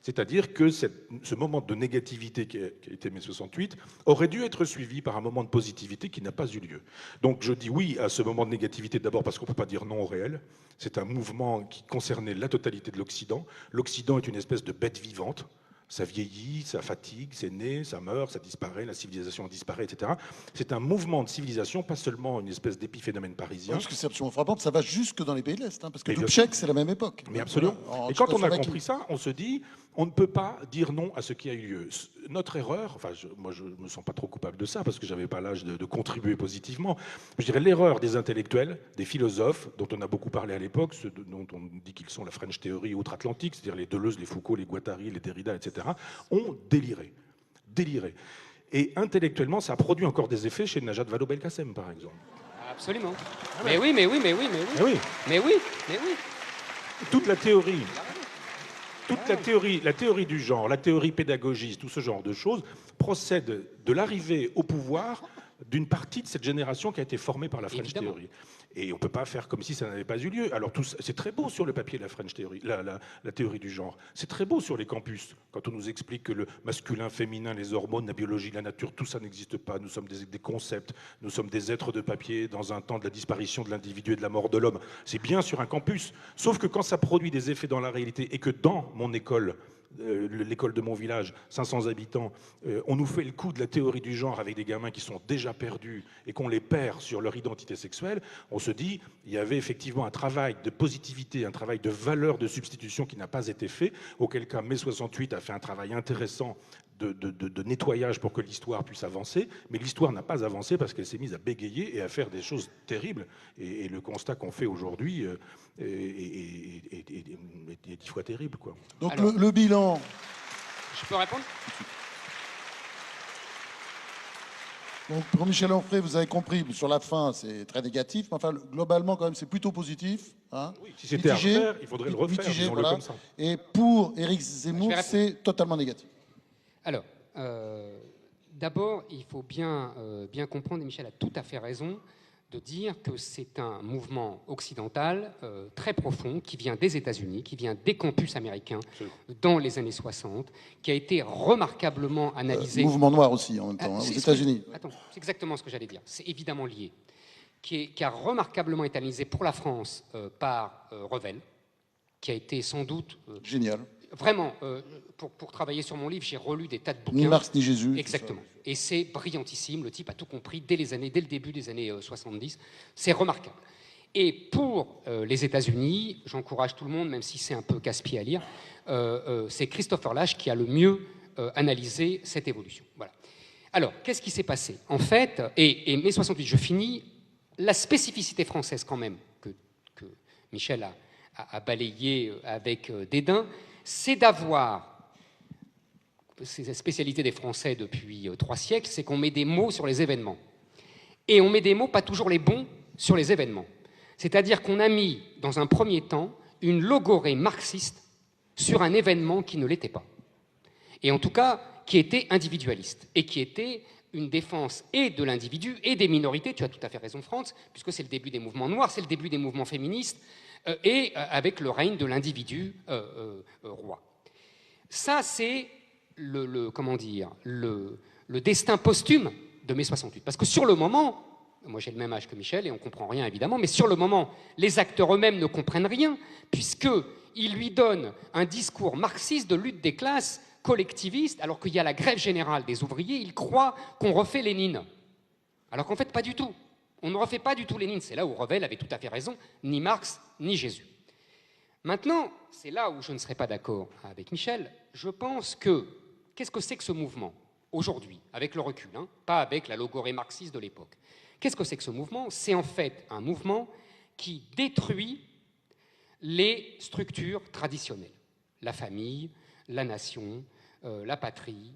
C'est-à-dire que ce moment de négativité qui a été mai 68 aurait dû être suivi par un moment de positivité qui n'a pas eu lieu. Donc je dis oui à ce moment de négativité d'abord parce qu'on ne peut pas dire non au réel. C'est un mouvement qui concernait la totalité de l'Occident. L'Occident est une espèce de bête vivante. Ça vieillit, ça fatigue, c'est né, ça meurt, ça disparaît, la civilisation disparaît, etc. C'est un mouvement de civilisation, pas seulement une espèce d'épiphénomène parisien. Parce que c'est absolument frappant, ça va jusque dans les pays de l'Est, hein, parce que Dubček, c'est la même époque. Mais absolument. Et quand on a compris ça, on se dit, on ne peut pas dire non à ce qui a eu lieu. Notre erreur, enfin, moi je ne me sens pas trop coupable de ça, parce que je n'avais pas l'âge de contribuer positivement, je dirais l'erreur des intellectuels, des philosophes, dont on a beaucoup parlé à l'époque, ceux dont on dit qu'ils sont la French Theory outre-Atlantique, c'est-à-dire les Deleuze, les Foucault, les Guattari, les Derrida, etc., ont déliré. Et intellectuellement, ça a produit encore des effets chez Najat Vallaud-Belkacem, par exemple. Absolument. Ah ouais. Mais oui. Toute la théorie, la théorie du genre, la théorie pédagogique, tout ce genre de choses procède de l'arrivée au pouvoir d'une partie de cette génération qui a été formée par la French Theory. Et on ne peut pas faire comme si ça n'avait pas eu lieu. Alors c'est très beau sur le papier, la French Theory, la théorie du genre. C'est très beau sur les campus, quand on nous explique que le masculin, féminin, les hormones, la biologie, la nature, tout ça n'existe pas. Nous sommes des concepts, nous sommes des êtres de papier dans un temps de la disparition de l'individu et de la mort de l'homme. C'est bien sur un campus. Sauf que quand ça produit des effets dans la réalité et que dans mon école, l'école de mon village, 500 habitants, on nous fait le coup de la théorie du genre avec des gamins qui sont déjà perdus et qu'on les perd sur leur identité sexuelle, on se dit, il y avait effectivement un travail de positivité, un travail de valeur de substitution qui n'a pas été fait, auquel cas mai 68 a fait un travail intéressant de nettoyage pour que l'histoire puisse avancer, mais l'histoire n'a pas avancé parce qu'elle s'est mise à bégayer et à faire des choses terribles. Et le constat qu'on fait aujourd'hui est 10 fois terrible, quoi. Donc alors, le bilan... Je peux répondre ? Donc pour Michel Onfray, vous avez compris, sur la fin, c'est très négatif, mais enfin, globalement, quand même, c'est plutôt positif. Hein. Oui, si c'était à refaire, il faudrait le refaire, disons-le voilà. comme ça. Et pour Éric Zemmour, c'est totalement négatif. Alors, d'abord, il faut bien comprendre, et Michel a tout à fait raison, de dire que c'est un mouvement occidental très profond qui vient des États-Unis, qui vient des campus américains dans les années 60, qui a été remarquablement analysé. Mouvement noir aussi, en même temps, aux États-Unis. Attends, c'est exactement ce que j'allais dire. C'est évidemment lié. Qui a remarquablement été analysé pour la France par Revel, qui a été sans doute... Génial. Vraiment, pour travailler sur mon livre, j'ai relu des tas de bouquins. Ni Marx ni Jésus. Exactement. Et c'est brillantissime. Le type a tout compris dès le début des années 70. C'est remarquable. Et pour les États-Unis, j'encourage tout le monde, même si c'est un peu casse-pied à lire, c'est Christopher Lasch qui a le mieux analysé cette évolution. Voilà. Alors, qu'est-ce qui s'est passé? En fait, et mai 68, je finis, la spécificité française quand même, que Michel a balayé avec dédain, c'est d'avoir, c'est la spécialité des Français depuis 3 siècles, c'est qu'on met des mots sur les événements. Et on met des mots, pas toujours les bons, sur les événements. C'est-à-dire qu'on a mis, dans un premier temps, une logorrhée marxiste sur un événement qui ne l'était pas. Et en tout cas, qui était individualiste, et qui était une défense et de l'individu et des minorités, tu as tout à fait raison, Franz, puisque c'est le début des mouvements noirs, c'est le début des mouvements féministes, et avec le règne de l'individu roi. Ça, c'est comment dire, le destin posthume de mai 68. Parce que sur le moment, moi j'ai le même âge que Michel et on ne comprend rien évidemment, mais sur le moment, les acteurs eux-mêmes ne comprennent rien, puisqu'ils lui donnent un discours marxiste de lutte des classes collectiviste, alors qu'il y a la grève générale des ouvriers, ils croient qu'on refait Lénine. Alors qu'en fait, pas du tout. On ne refait pas du tout Lénine. C'est là où Revel avait tout à fait raison, ni Marx, ni Jésus. Maintenant, c'est là où je ne serai pas d'accord avec Michel. Je pense que, qu'est-ce que c'est que ce mouvement, aujourd'hui, avec le recul, hein, pas avec la logorrhée marxiste de l'époque. Qu'est-ce que c'est que ce mouvement? C'est en fait un mouvement qui détruit les structures traditionnelles. La famille, la nation, la patrie,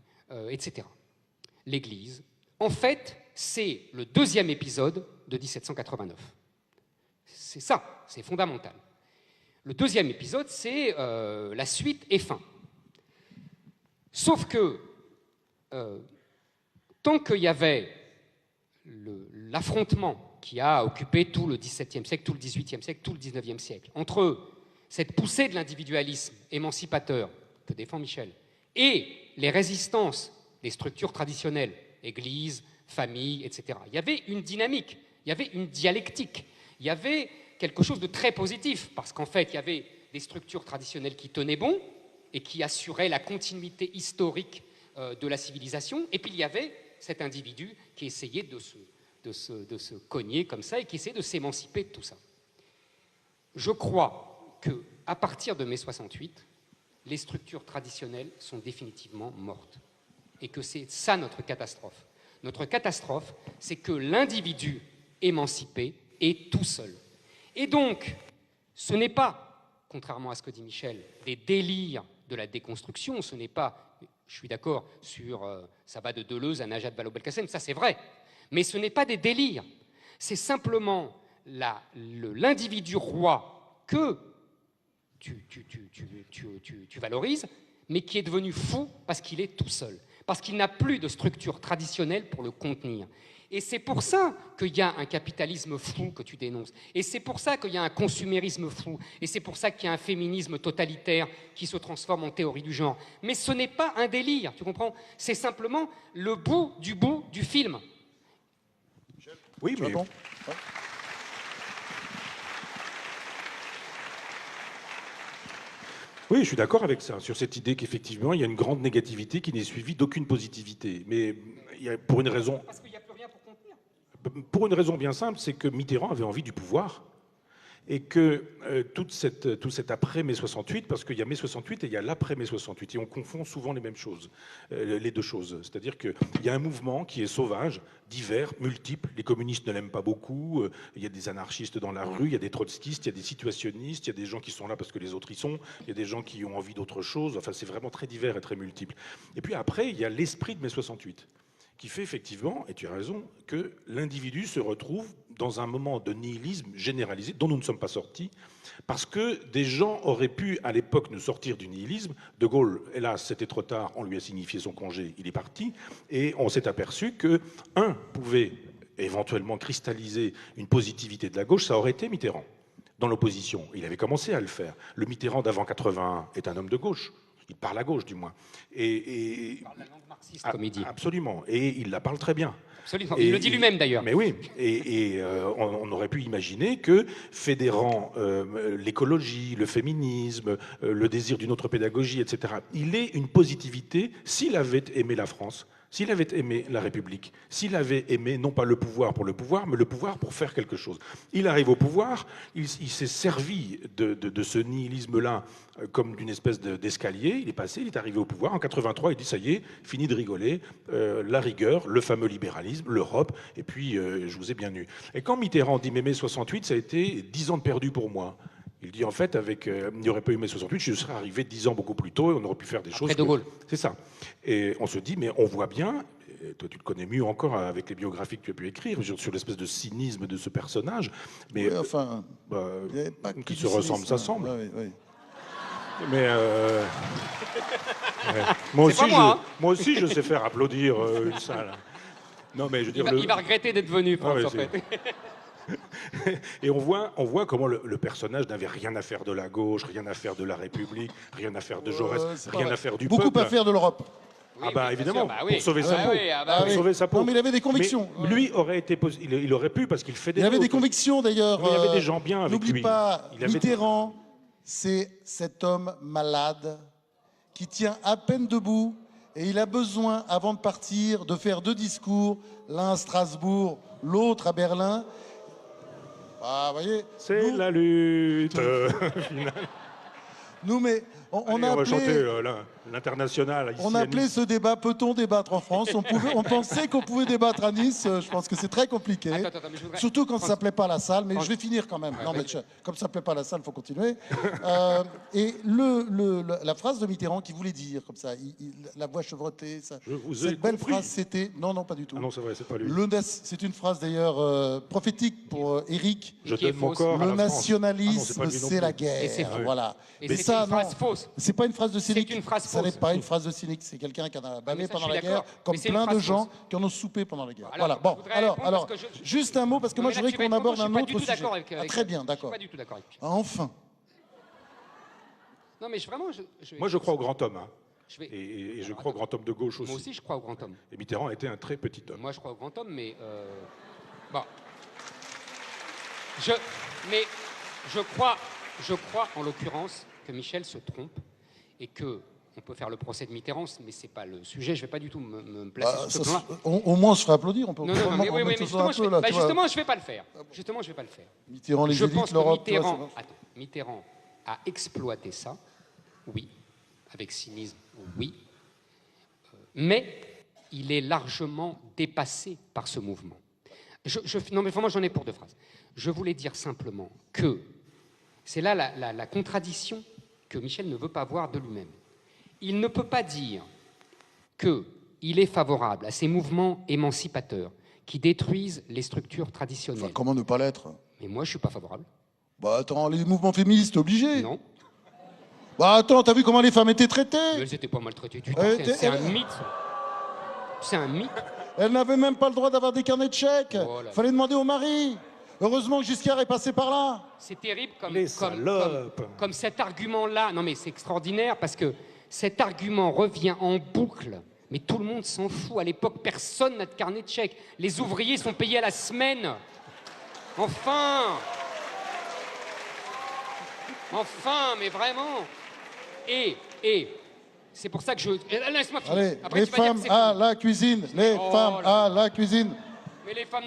etc. L'Église. En fait, c'est le deuxième épisode de 1789. C'est ça, c'est fondamental. Le deuxième épisode, c'est la suite et fin. Sauf que, tant qu'il y avait l'affrontement qui a occupé tout le XVIIe siècle, tout le XVIIIe siècle, tout le XIXe siècle, entre cette poussée de l'individualisme émancipateur que défend Michel et les résistances des structures traditionnelles, Église, famille, etc. Il y avait une dynamique, il y avait une dialectique, il y avait quelque chose de très positif, parce qu'en fait, il y avait des structures traditionnelles qui tenaient bon et qui assuraient la continuité historique de la civilisation, et puis il y avait cet individu qui essayait de se cogner comme ça et qui essayait de s'émanciper de tout ça. Je crois qu'à partir de mai 68, les structures traditionnelles sont définitivement mortes. Et que c'est ça notre catastrophe. Notre catastrophe, c'est que l'individu émancipé est tout seul. Et donc, ce n'est pas, contrairement à ce que dit Michel, des délires de la déconstruction, ce n'est pas, je suis d'accord sur, ça va de Deleuze à Najat Vallaud-Belkacem, ça c'est vrai, mais ce n'est pas des délires, c'est simplement l'individu roi que tu valorises, mais qui est devenu fou parce qu'il est tout seul, parce qu'il n'a plus de structure traditionnelle pour le contenir. Et c'est pour ça qu'il y a un capitalisme fou que tu dénonces. Et c'est pour ça qu'il y a un consumérisme fou. Et c'est pour ça qu'il y a un féminisme totalitaire qui se transforme en théorie du genre. Mais ce n'est pas un délire, tu comprends? C'est simplement le bout du film. Oui, mais... Bon. Oui, je suis d'accord avec ça, sur cette idée qu'effectivement, il y a une grande négativité qui n'est suivie d'aucune positivité. Mais pour une raison... Parce qu'il n'y a plus rien pour contenir. Pour une raison bien simple, c'est que Mitterrand avait envie du pouvoir et que tout cet après mai 68, parce qu'il y a mai 68 et il y a l'après mai 68, et on confond souvent les mêmes choses, les deux choses. C'est-à-dire qu'il y a un mouvement qui est sauvage, divers, multiple. Les communistes ne l'aiment pas beaucoup, il y a des anarchistes dans la rue, il y a des trotskistes, il y a des situationnistes, il y a des gens qui sont là parce que les autres y sont, il y a des gens qui ont envie d'autre chose. Enfin, c'est vraiment très divers et très multiple. Et puis après, il y a l'esprit de mai 68, qui fait effectivement, et tu as raison, que l'individu se retrouve dans un moment de nihilisme généralisé, dont nous ne sommes pas sortis, parce que des gens auraient pu, à l'époque, nous sortir du nihilisme. De Gaulle, hélas, c'était trop tard, on lui a signifié son congé, il est parti, et on s'est aperçu que, un, pouvait éventuellement cristalliser une positivité de la gauche, ça aurait été Mitterrand, dans l'opposition. Il avait commencé à le faire. Le Mitterrand d'avant 81 est un homme de gauche. Il parle à gauche, du moins. Il parle la langue marxiste, comme il dit. Absolument. Et il la parle très bien. Absolument. Il le dit lui-même, d'ailleurs. Mais oui. On aurait pu imaginer que, fédérant l'écologie, le féminisme, le désir d'une autre pédagogie, etc., il ait une positivité s'il avait aimé la France, s'il avait aimé la République, s'il avait aimé non pas le pouvoir pour le pouvoir, mais le pouvoir pour faire quelque chose. Il arrive au pouvoir, il s'est servi de ce nihilisme-là comme d'une espèce d'escalier, il est passé, il est arrivé au pouvoir. En 83, il dit ça y est, fini de rigoler, la rigueur, le fameux libéralisme, l'Europe, et puis je vous ai bien eu. Et quand Mitterrand dit mai 68, ça a été 10 ans de perdu pour moi. Il dit en fait, il n'y aurait pas eu mai 68, je serais arrivé 10 ans beaucoup plus tôt et on aurait pu faire des choses. Après De Gaulle. C'est ça. Et on se dit, mais on voit bien, et toi tu le connais mieux encore avec les biographies que tu as pu écrire, sur l'espèce de cynisme de ce personnage, mais Oui, enfin, qui se ressemble, ça semble. Oui, oui. Mais ouais. Moi aussi, je sais faire applaudir une salle. Non, mais je veux dire, Il va regretter d'être venu, France, en fait. Et on voit comment le personnage n'avait rien à faire de la gauche, rien à faire de la République, rien à faire de Jaurès, rien à faire du peuple. Beaucoup à faire de l'Europe. Oui, évidemment, sûr, oui. pour sauver sa peau. Pour sauver sa peau. Non, mais il avait des convictions. Mais lui il aurait pu parce qu'il fait des. Il avait des convictions d'ailleurs. Il y avait des gens bien avec lui. N'oublie pas, Mitterrand, c'est cet homme malade qui tient à peine debout et il a besoin, avant de partir, de faire 2 discours, l'un à Strasbourg, l'autre à Berlin. Ah, vous voyez. C'est la lutte finale. Nous, mais on a va appelé, chanter l'international. on a appelé ce débat peut-on débattre en France. On pensait qu'on pouvait débattre à Nice. Je pense que c'est très compliqué. Attends, mais je voudrais... Surtout quand ça ne plaît pas à la salle. Mais France... je vais finir quand même. Ouais, non, mais comme ça ne plaît pas à la salle, il faut continuer. Et la phrase de Mitterrand qui voulait dire, comme ça, la voix chevrotée, ça, cette belle phrase, c'était... Non, pas du tout. Ah non, c'est vrai, c'est pas lui. C'est une phrase d'ailleurs prophétique pour Éric. Je donne mon corps à Le la France. nationalisme, c'est la guerre. Et c'est faux. Voilà. Et Mais c'est ça, une phrase fausse. C'est pas une phrase de cynique. C'est une phrase Ça n'est fausse. pas une phrase de cynique. C'est quelqu'un qui en a bavé pendant la guerre, comme Mais c'est une plein de phrase gens fausse. qui en ont soupé pendant la guerre. Alors, Voilà. Bon, je voudrais alors, répondre parce que juste un mot parce que moi je voudrais qu'on aborde un autre sujet. Avec, très bien, Je d'accord. suis pas du tout d'accord avec Ah, enfin. Non, mais vraiment, Moi, je crois au grand homme. Hein. Et je crois au grand homme de gauche aussi. Moi aussi, je crois au grand homme. Et Mitterrand était un très petit homme. Moi, je crois au grand homme, mais... Bon. Mais je crois, en l'occurrence, que Michel se trompe et que on peut faire le procès de Mitterrand, mais c'est pas le sujet. Je vais pas du tout me placer sur ce plan-là. Au moins, on se ferait applaudir. On peut Non, mais justement, je vais pas le faire. Justement, je vais pas le faire. Mitterrand, les je élites, pense que l'Europe... Mitterrand a exploité ça, oui, avec cynisme, oui, mais il est largement dépassé par ce mouvement. Non, mais vraiment, j'en ai pour 2 phrases. Je voulais dire simplement que c'est là la contradiction que Michel ne veut pas voir de lui-même. Il ne peut pas dire qu'il est favorable à ces mouvements émancipateurs qui détruisent les structures traditionnelles. Enfin, comment ne pas l'être? Mais moi, je ne suis pas favorable. Bah attends, les mouvements féministes, obligés. Non. Bah attends, t'as vu comment les femmes étaient traitées? Mais elles n'étaient pas maltraitées du tout. C'est un mythe. C'est un mythe. Elles n'avaient même pas le droit d'avoir des carnets de chèques. Voilà. Fallait demander au mari. Heureusement que Giscard est passé par là. C'est terrible comme cet argument-là. Non mais c'est extraordinaire parce que cet argument revient en boucle. Mais tout le monde s'en fout. À l'époque, personne n'a de carnet de chèques. Les ouvriers sont payés à la semaine. Enfin, mais vraiment. Et c'est pour ça que je... Laisse-moi finir. Allez, après, les femmes à la cuisine. Les femmes à la cuisine. Mais les femmes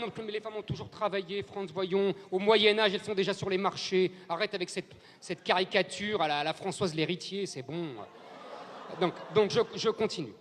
ont toujours travaillé, France, voyons. Au Moyen-Âge, elles sont déjà sur les marchés. Arrête avec cette caricature à la Françoise l'héritier, c'est bon. Donc je continue.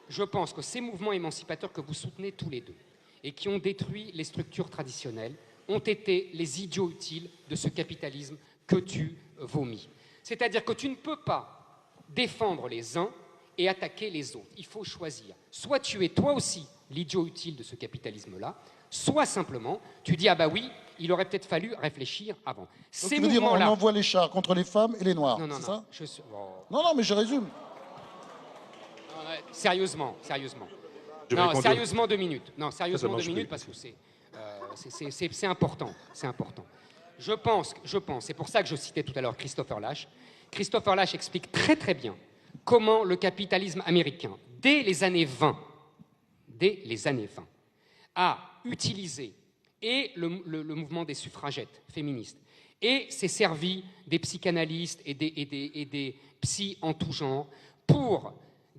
Je pense que ces mouvements émancipateurs que vous soutenez tous les deux et qui ont détruit les structures traditionnelles ont été les idiots utiles de ce capitalisme que tu vomis. C'est-à-dire que tu ne peux pas défendre les uns et attaquer les autres. Il faut choisir. Soit tu es toi aussi l'idiot utile de ce capitalisme-là, soit simplement tu dis « Ah bah oui, il aurait peut-être fallu réfléchir avant ». Donc tu veux dire on envoie les chars contre les femmes et les noirs, c'est ça? Non, non, mais je résume. Sérieusement. Non, sérieusement 2 minutes. Non, sérieusement 2 minutes parce que c'est important. C'est important. Je pense, c'est pour ça que je citais tout à l'heure Christopher Lasch. Christopher Lasch explique très très bien comment le capitalisme américain, dès les années 20, a utilisé et le mouvement des suffragettes féministes et s'est servi des psychanalystes et des psys en tout genre pour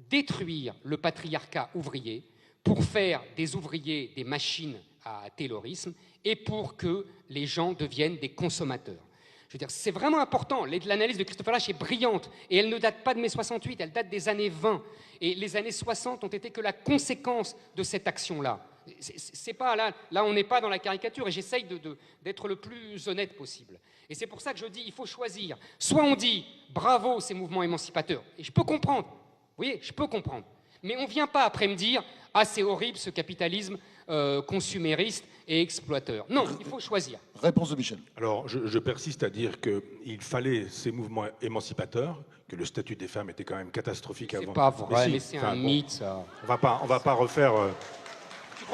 détruire le patriarcat ouvrier, pour faire des ouvriers des machines à taylorisme et pour que les gens deviennent des consommateurs. Je veux dire, c'est vraiment important. L'analyse de Christopher Lasch est brillante et elle ne date pas de mai 68, elle date des années 20. Et les années 60 ont été que la conséquence de cette action-là. C'est pas là, on n'est pas dans la caricature et j'essaye d'être le plus honnête possible. Et c'est pour ça que je dis, il faut choisir. Soit on dit bravo ces mouvements émancipateurs, et je peux comprendre. Vous voyez, je peux comprendre. Mais on ne vient pas après me dire « Ah, c'est horrible ce capitalisme consumériste et exploiteur ». Non, il faut choisir. Réponse de Michel. Alors, je persiste à dire qu'il fallait ces mouvements émancipateurs, que le statut des femmes était quand même catastrophique avant. C'est pas vrai, mais c'est un mythe, ça. On va pas refaire... Tu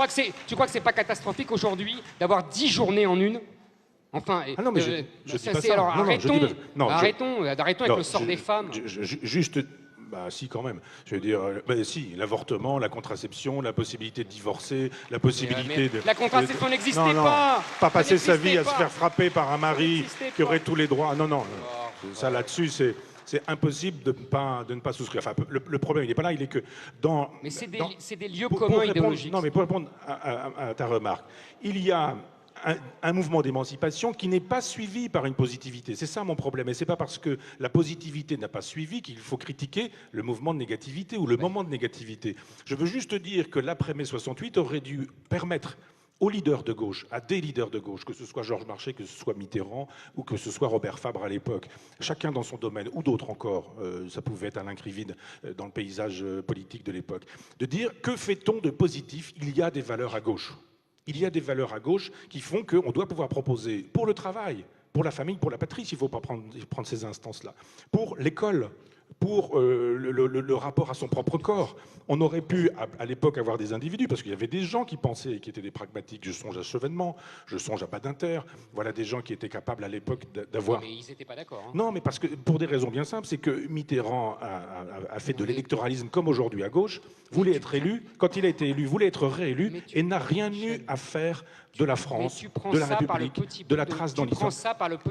crois que c'est pas catastrophique aujourd'hui d'avoir 10 journées en une? Enfin, ah non, mais je dis pas ça. Alors, non, arrêtons avec le sort des femmes. Juste... Bah si, quand même. Je veux dire, si, l'avortement, la contraception, la possibilité de divorcer, la possibilité de... La contraception n'existait pas. Pas passer sa vie à se faire frapper par un mari qui aurait tous les droits. Non. Ça, là-dessus, c'est impossible de ne pas souscrire. Enfin, le problème, il n'est pas là, il est que dans... Mais c'est des lieux communs idéologiques. Non, mais pour répondre à ta remarque, il y a un mouvement d'émancipation qui n'est pas suivi par une positivité. C'est ça mon problème. Et c'est pas parce que la positivité n'a pas suivi qu'il faut critiquer le mouvement de négativité ou le moment de négativité. Je veux juste dire que l'après-mai 68 aurait dû permettre aux leaders de gauche, à des leaders de gauche, que ce soit Georges Marchais, que ce soit Mitterrand ou que ce soit Robert Fabre à l'époque, chacun dans son domaine, ou d'autres encore, ça pouvait être Alain Krivine dans le paysage politique de l'époque, de dire que fait-on de positif? Il y a des valeurs à gauche. Il y a des valeurs à gauche qui font qu'on doit pouvoir proposer pour le travail, pour la famille, pour la patrie, s'il ne faut pas prendre ces instances-là, pour l'école, pour le rapport à son propre corps. On aurait pu, à l'époque, avoir des individus, parce qu'il y avait des gens qui pensaient et qui étaient des pragmatiques. Je songe à Chevènement, je songe à Badinter. Voilà des gens qui étaient capables, à l'époque, d'avoir... Mais ils n'étaient pas d'accord. Hein. Non, mais parce que, pour des raisons bien simples, c'est que Mitterrand a fait de l'électoralisme comme aujourd'hui à gauche, voulait être élu, quand il a été élu, voulait être réélu, et n'a rien eu à faire de la France, de la République, de la trace dans l'histoire.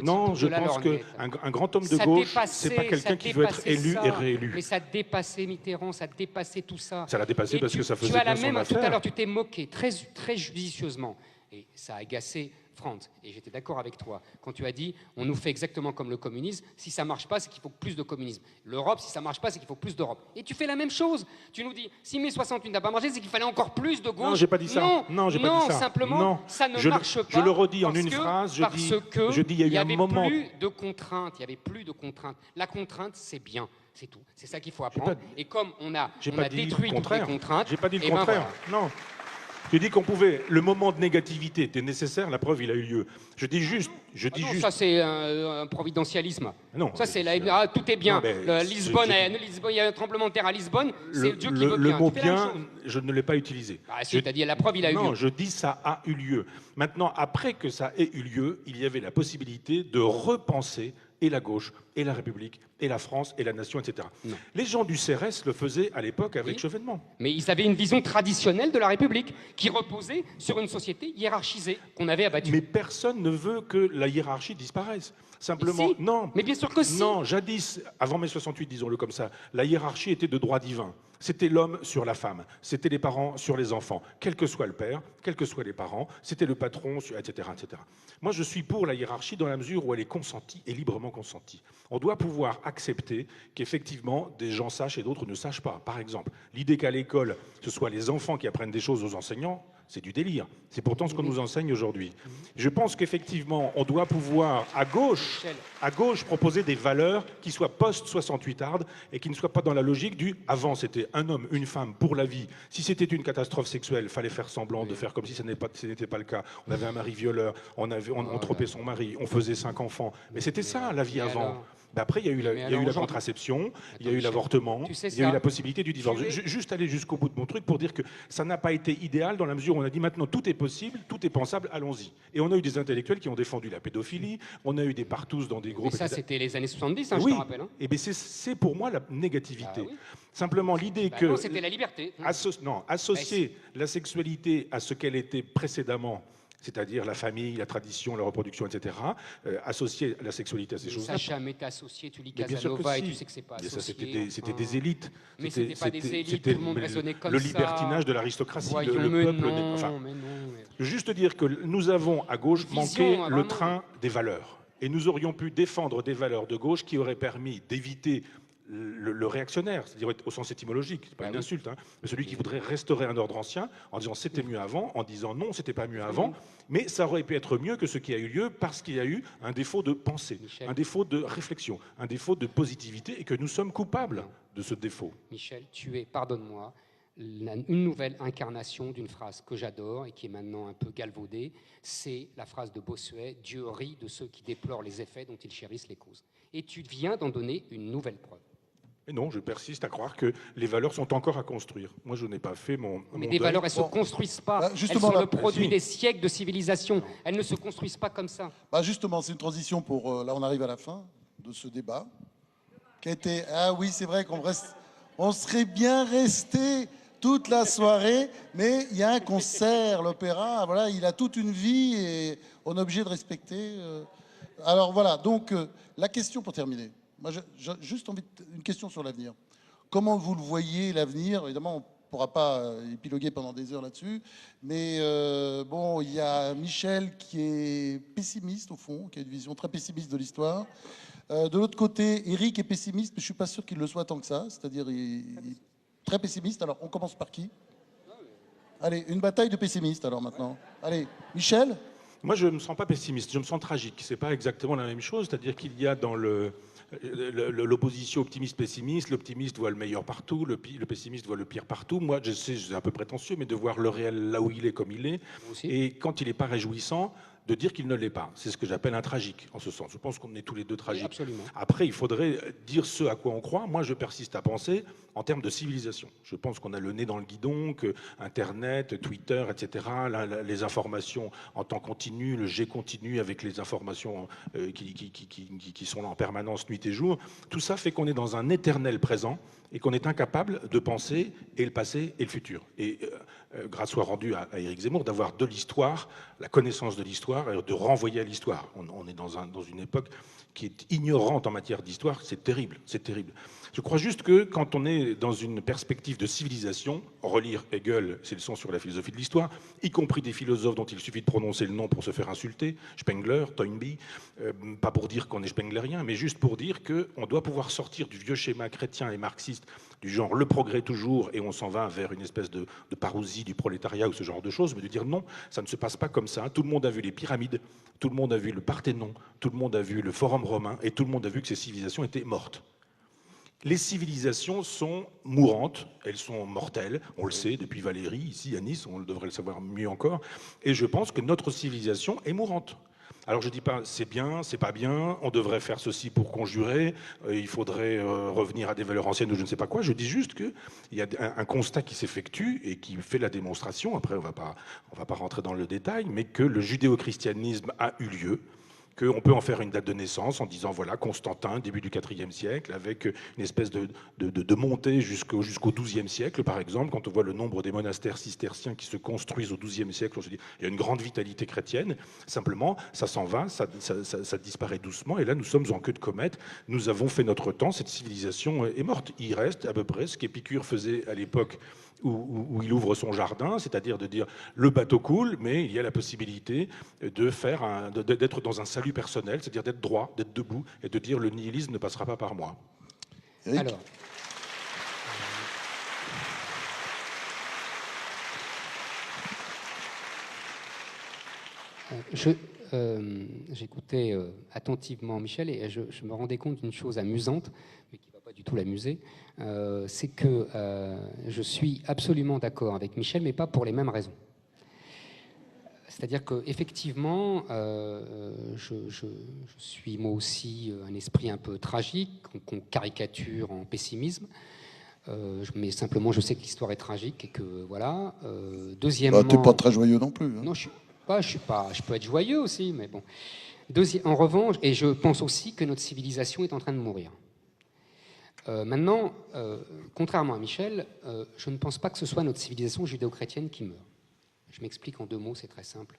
Non, je pense qu'un grand homme de gauche, c'est pas quelqu'un qui veut être élu et réélu. Mais ça dépassait Mitterrand, ça dépassait tout ça. Ça l'a dépassé parce que ça faisait bien son affaire. Tout à l'heure, tu t'es moqué très judicieusement, et ça a agacé Franz, et j'étais d'accord avec toi, quand tu as dit on nous fait exactement comme le communisme, si ça marche pas, c'est qu'il faut plus de communisme. L'Europe, si ça marche pas, c'est qu'il faut plus d'Europe. Et tu fais la même chose. Tu nous dis, si mai 68 n'a pas marché, c'est qu'il fallait encore plus de gauche. Non, j'ai pas dit ça. Non, j'ai pas dit ça. Simplement, non. Ça ne marche pas. Je le redis en une phrase, je dis, il y a eu un moment... Il n'y avait plus de contraintes. La contrainte, c'est bien. C'est tout. C'est ça qu'il faut apprendre. Et comme on a détruit toutes les contraintes... J'ai pas dit le contraire. Non. Tu dis qu'on pouvait, le moment de négativité était nécessaire, la preuve, il a eu lieu. Je dis juste... Ça, c'est un providentialisme. Non. Ça, c'est tout est bien. Lisbonne, il y a un tremblement de terre à Lisbonne, c'est Dieu qui veut bien. Le mot bien, je ne l'ai pas utilisé. Ah, si, tu as dit, la preuve, il a eu lieu. Non, je dis ça a eu lieu. Maintenant, après que ça ait eu lieu, il y avait la possibilité de repenser et la gauche, et la République, et la France, et la nation, etc. Non. Les gens du CRS le faisaient à l'époque avec Chevènement. Mais ils avaient une vision traditionnelle de la République, qui reposait sur une société hiérarchisée, qu'on avait abattue. Mais personne ne veut que la hiérarchie disparaisse. Simplement, si. Non. Mais bien sûr que si. Non, jadis, avant mai 68, disons-le comme ça, la hiérarchie était de droit divin. C'était l'homme sur la femme, c'était les parents sur les enfants, quel que soit le père, quels que soient les parents, c'était le patron, etc., etc. Moi, je suis pour la hiérarchie dans la mesure où elle est consentie et librement consentie. On doit pouvoir accepter qu'effectivement, des gens sachent et d'autres ne sachent pas. Par exemple, l'idée qu'à l'école, ce soit les enfants qui apprennent des choses aux enseignants, c'est du délire. C'est pourtant ce qu'on nous enseigne aujourd'hui. Je pense qu'effectivement, on doit pouvoir, à gauche, proposer des valeurs qui soient post-68 hard et qui ne soient pas dans la logique du « avant, c'était un homme, une femme, pour la vie. Si c'était une catastrophe sexuelle, il fallait faire semblant de faire comme si ce n'était pas le cas. On avait un mari violeur, on trompait son mari, on faisait 5 enfants. Mais c'était ça, la vie avant. Ben après, il y a eu la contraception, il y a eu l'avortement, il y a eu la possibilité du divorce. Juste aller jusqu'au bout de mon truc pour dire que ça n'a pas été idéal dans la mesure où on a dit maintenant tout est possible, tout est pensable, allons-y. Et on a eu des intellectuels qui ont défendu la pédophilie, on a eu des partous dans des groupes... Mais ça, c'était les années 70, hein, oui. Je te rappelle. Hein. Et bien c'est pour moi la négativité. Oui. Simplement l'idée que... Non, c'était la liberté. Associer la sexualité à ce qu'elle était précédemment, c'est-à-dire la famille, la tradition, la reproduction, etc., associer la sexualité à ces choses-là. Ça n'a jamais été associé, tu lis Casanova et tu sais que c'est pas associé. Ça, c'était des élites. Mais c'était pas des élites, tout le monde raisonnait comme le ça. Le libertinage de l'aristocratie, Voyons, le peuple... Juste dire que nous avons, à gauche, manqué le train des valeurs. Et nous aurions pu défendre des valeurs de gauche qui auraient permis d'éviter le réactionnaire, c'est-à-dire au sens étymologique, c'est pas une insulte, hein, mais celui qui voudrait restaurer un ordre ancien en disant c'était mieux avant, en disant non, c'était pas mieux avant, mais ça aurait pu être mieux que ce qui a eu lieu parce qu'il y a eu un défaut de pensée, un défaut de réflexion, un défaut de positivité et que nous sommes coupables de ce défaut. Michel, tu es, pardonne-moi, une nouvelle incarnation d'une phrase que j'adore et qui est maintenant un peu galvaudée, c'est la phrase de Bossuet, Dieu rit de ceux qui déplorent les effets dont ils chérissent les causes. Et tu viens d'en donner une nouvelle preuve. Et non, je persiste à croire que les valeurs sont encore à construire. Moi, je n'ai pas fait mon Mais des valeurs, elles ne se construisent pas. Elles sont le produit des siècles de civilisation. Elles ne se construisent pas comme ça. Justement, c'est une transition pour... là, on arrive à la fin de ce débat. Qui a été... Ah oui, c'est vrai on serait bien resté toute la soirée, mais il y a un concert, l'opéra, voilà, il a toute une vie et on est obligé de respecter. Alors voilà, donc la question pour terminer. Moi, j'ai juste une question sur l'avenir. Comment vous le voyez, l'avenir? Évidemment, on ne pourra pas épiloguer pendant des heures là-dessus, mais bon, il y a Michel qui est pessimiste, au fond, qui a une vision très pessimiste de l'histoire. De l'autre côté, Éric est pessimiste, mais je ne suis pas sûr qu'il le soit tant que ça, c'est-à-dire il est très pessimiste. Alors, on commence par qui? Allez, une bataille de pessimistes, alors, maintenant. Allez, Michel? Moi, je ne me sens pas pessimiste, je me sens tragique. Ce n'est pas exactement la même chose, c'est-à-dire qu'il y a dans l'opposition optimiste-pessimiste, l'optimiste voit le meilleur partout, le pessimiste voit le pire partout. Moi, je sais, c'est un peu prétentieux, mais de voir le réel là où il est, comme il est, et quand il n'est pas réjouissant, de dire qu'il ne l'est pas. C'est ce que j'appelle un tragique, en ce sens. Je pense qu'on est tous les deux tragiques. Absolument. Après, il faudrait dire ce à quoi on croit. Moi, je persiste à penser en termes de civilisation. Je pense qu'on a le nez dans le guidon, que Internet, Twitter, etc., les informations en temps continu, le jet continu avec les informations qui sont là en permanence, nuit et jour, tout ça fait qu'on est dans un éternel présent et qu'on est incapable de penser et le passé et le futur. Et grâce soit rendue à Éric Zemmour d'avoir de l'histoire, la connaissance de l'histoire, et de renvoyer à l'histoire. On est dans une époque qui est ignorante en matière d'histoire, c'est terrible, c'est terrible. Je crois juste que quand on est dans une perspective de civilisation, relire Hegel, c'est le son sur la philosophie de l'histoire, y compris des philosophes dont il suffit de prononcer le nom pour se faire insulter, Spengler, Toynbee, pas pour dire qu'on est spenglerien, mais juste pour dire qu'on doit pouvoir sortir du vieux schéma chrétien et marxiste, du genre le progrès toujours, et on s'en va vers une espèce de parousie du prolétariat ou ce genre de choses, mais de dire non, ça ne se passe pas comme ça. Tout le monde a vu les pyramides, tout le monde a vu le Parthénon, tout le monde a vu le Forum romain, et tout le monde a vu que ces civilisations étaient mortes. Les civilisations sont mourantes, elles sont mortelles, on le sait depuis Valérie, ici à Nice, on devrait le savoir mieux encore, et je pense que notre civilisation est mourante. Alors je ne dis pas c'est bien, c'est pas bien, on devrait faire ceci pour conjurer, il faudrait revenir à des valeurs anciennes ou je ne sais pas quoi, je dis juste qu'il y a un constat qui s'effectue et qui fait la démonstration, après on va pas rentrer dans le détail, mais que le judéo-christianisme a eu lieu, qu'on peut en faire une date de naissance en disant, voilà, Constantin, début du IVe siècle, avec une espèce de montée jusqu'au XIIe siècle, par exemple, quand on voit le nombre des monastères cisterciens qui se construisent au XIIe siècle, on se dit, il y a une grande vitalité chrétienne, simplement, ça s'en va, ça disparaît doucement, et là, nous sommes en queue de comète, nous avons fait notre temps, cette civilisation est morte. Il reste à peu près ce qu'Épicure faisait à l'époque où il ouvre son jardin, c'est-à-dire de dire le bateau coule, mais il y a la possibilité d'être dans un salut personnel, c'est-à-dire d'être droit, d'être debout, et de dire le nihilisme ne passera pas par moi. Alors, J'écoutais attentivement Michel et je me rendais compte d'une chose amusante, mais qui ne va pas du tout l'amuser, c'est que je suis absolument d'accord avec Michel, mais pas pour les mêmes raisons. C'est-à-dire qu'effectivement, je suis moi aussi un esprit un peu tragique, qu'on caricature en pessimisme. Mais simplement, je sais que l'histoire est tragique et que voilà. Deuxièmement, t'es pas très joyeux non plus. Hein. Non, je peux être joyeux aussi, mais bon. En revanche, et je pense aussi que notre civilisation est en train de mourir. Maintenant, contrairement à Michel, je ne pense pas que ce soit notre civilisation judéo-chrétienne qui meurt. Je m'explique en 2 mots, c'est très simple.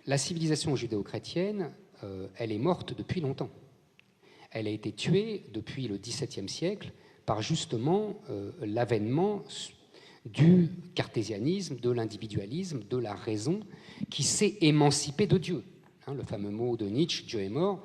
La civilisation judéo-chrétienne, elle est morte depuis longtemps. Elle a été tuée depuis le XVIIe siècle par justement l'avènement du cartésianisme, de l'individualisme, de la raison, qui s'est émancipée de Dieu. Hein, le fameux mot de Nietzsche, Dieu est mort,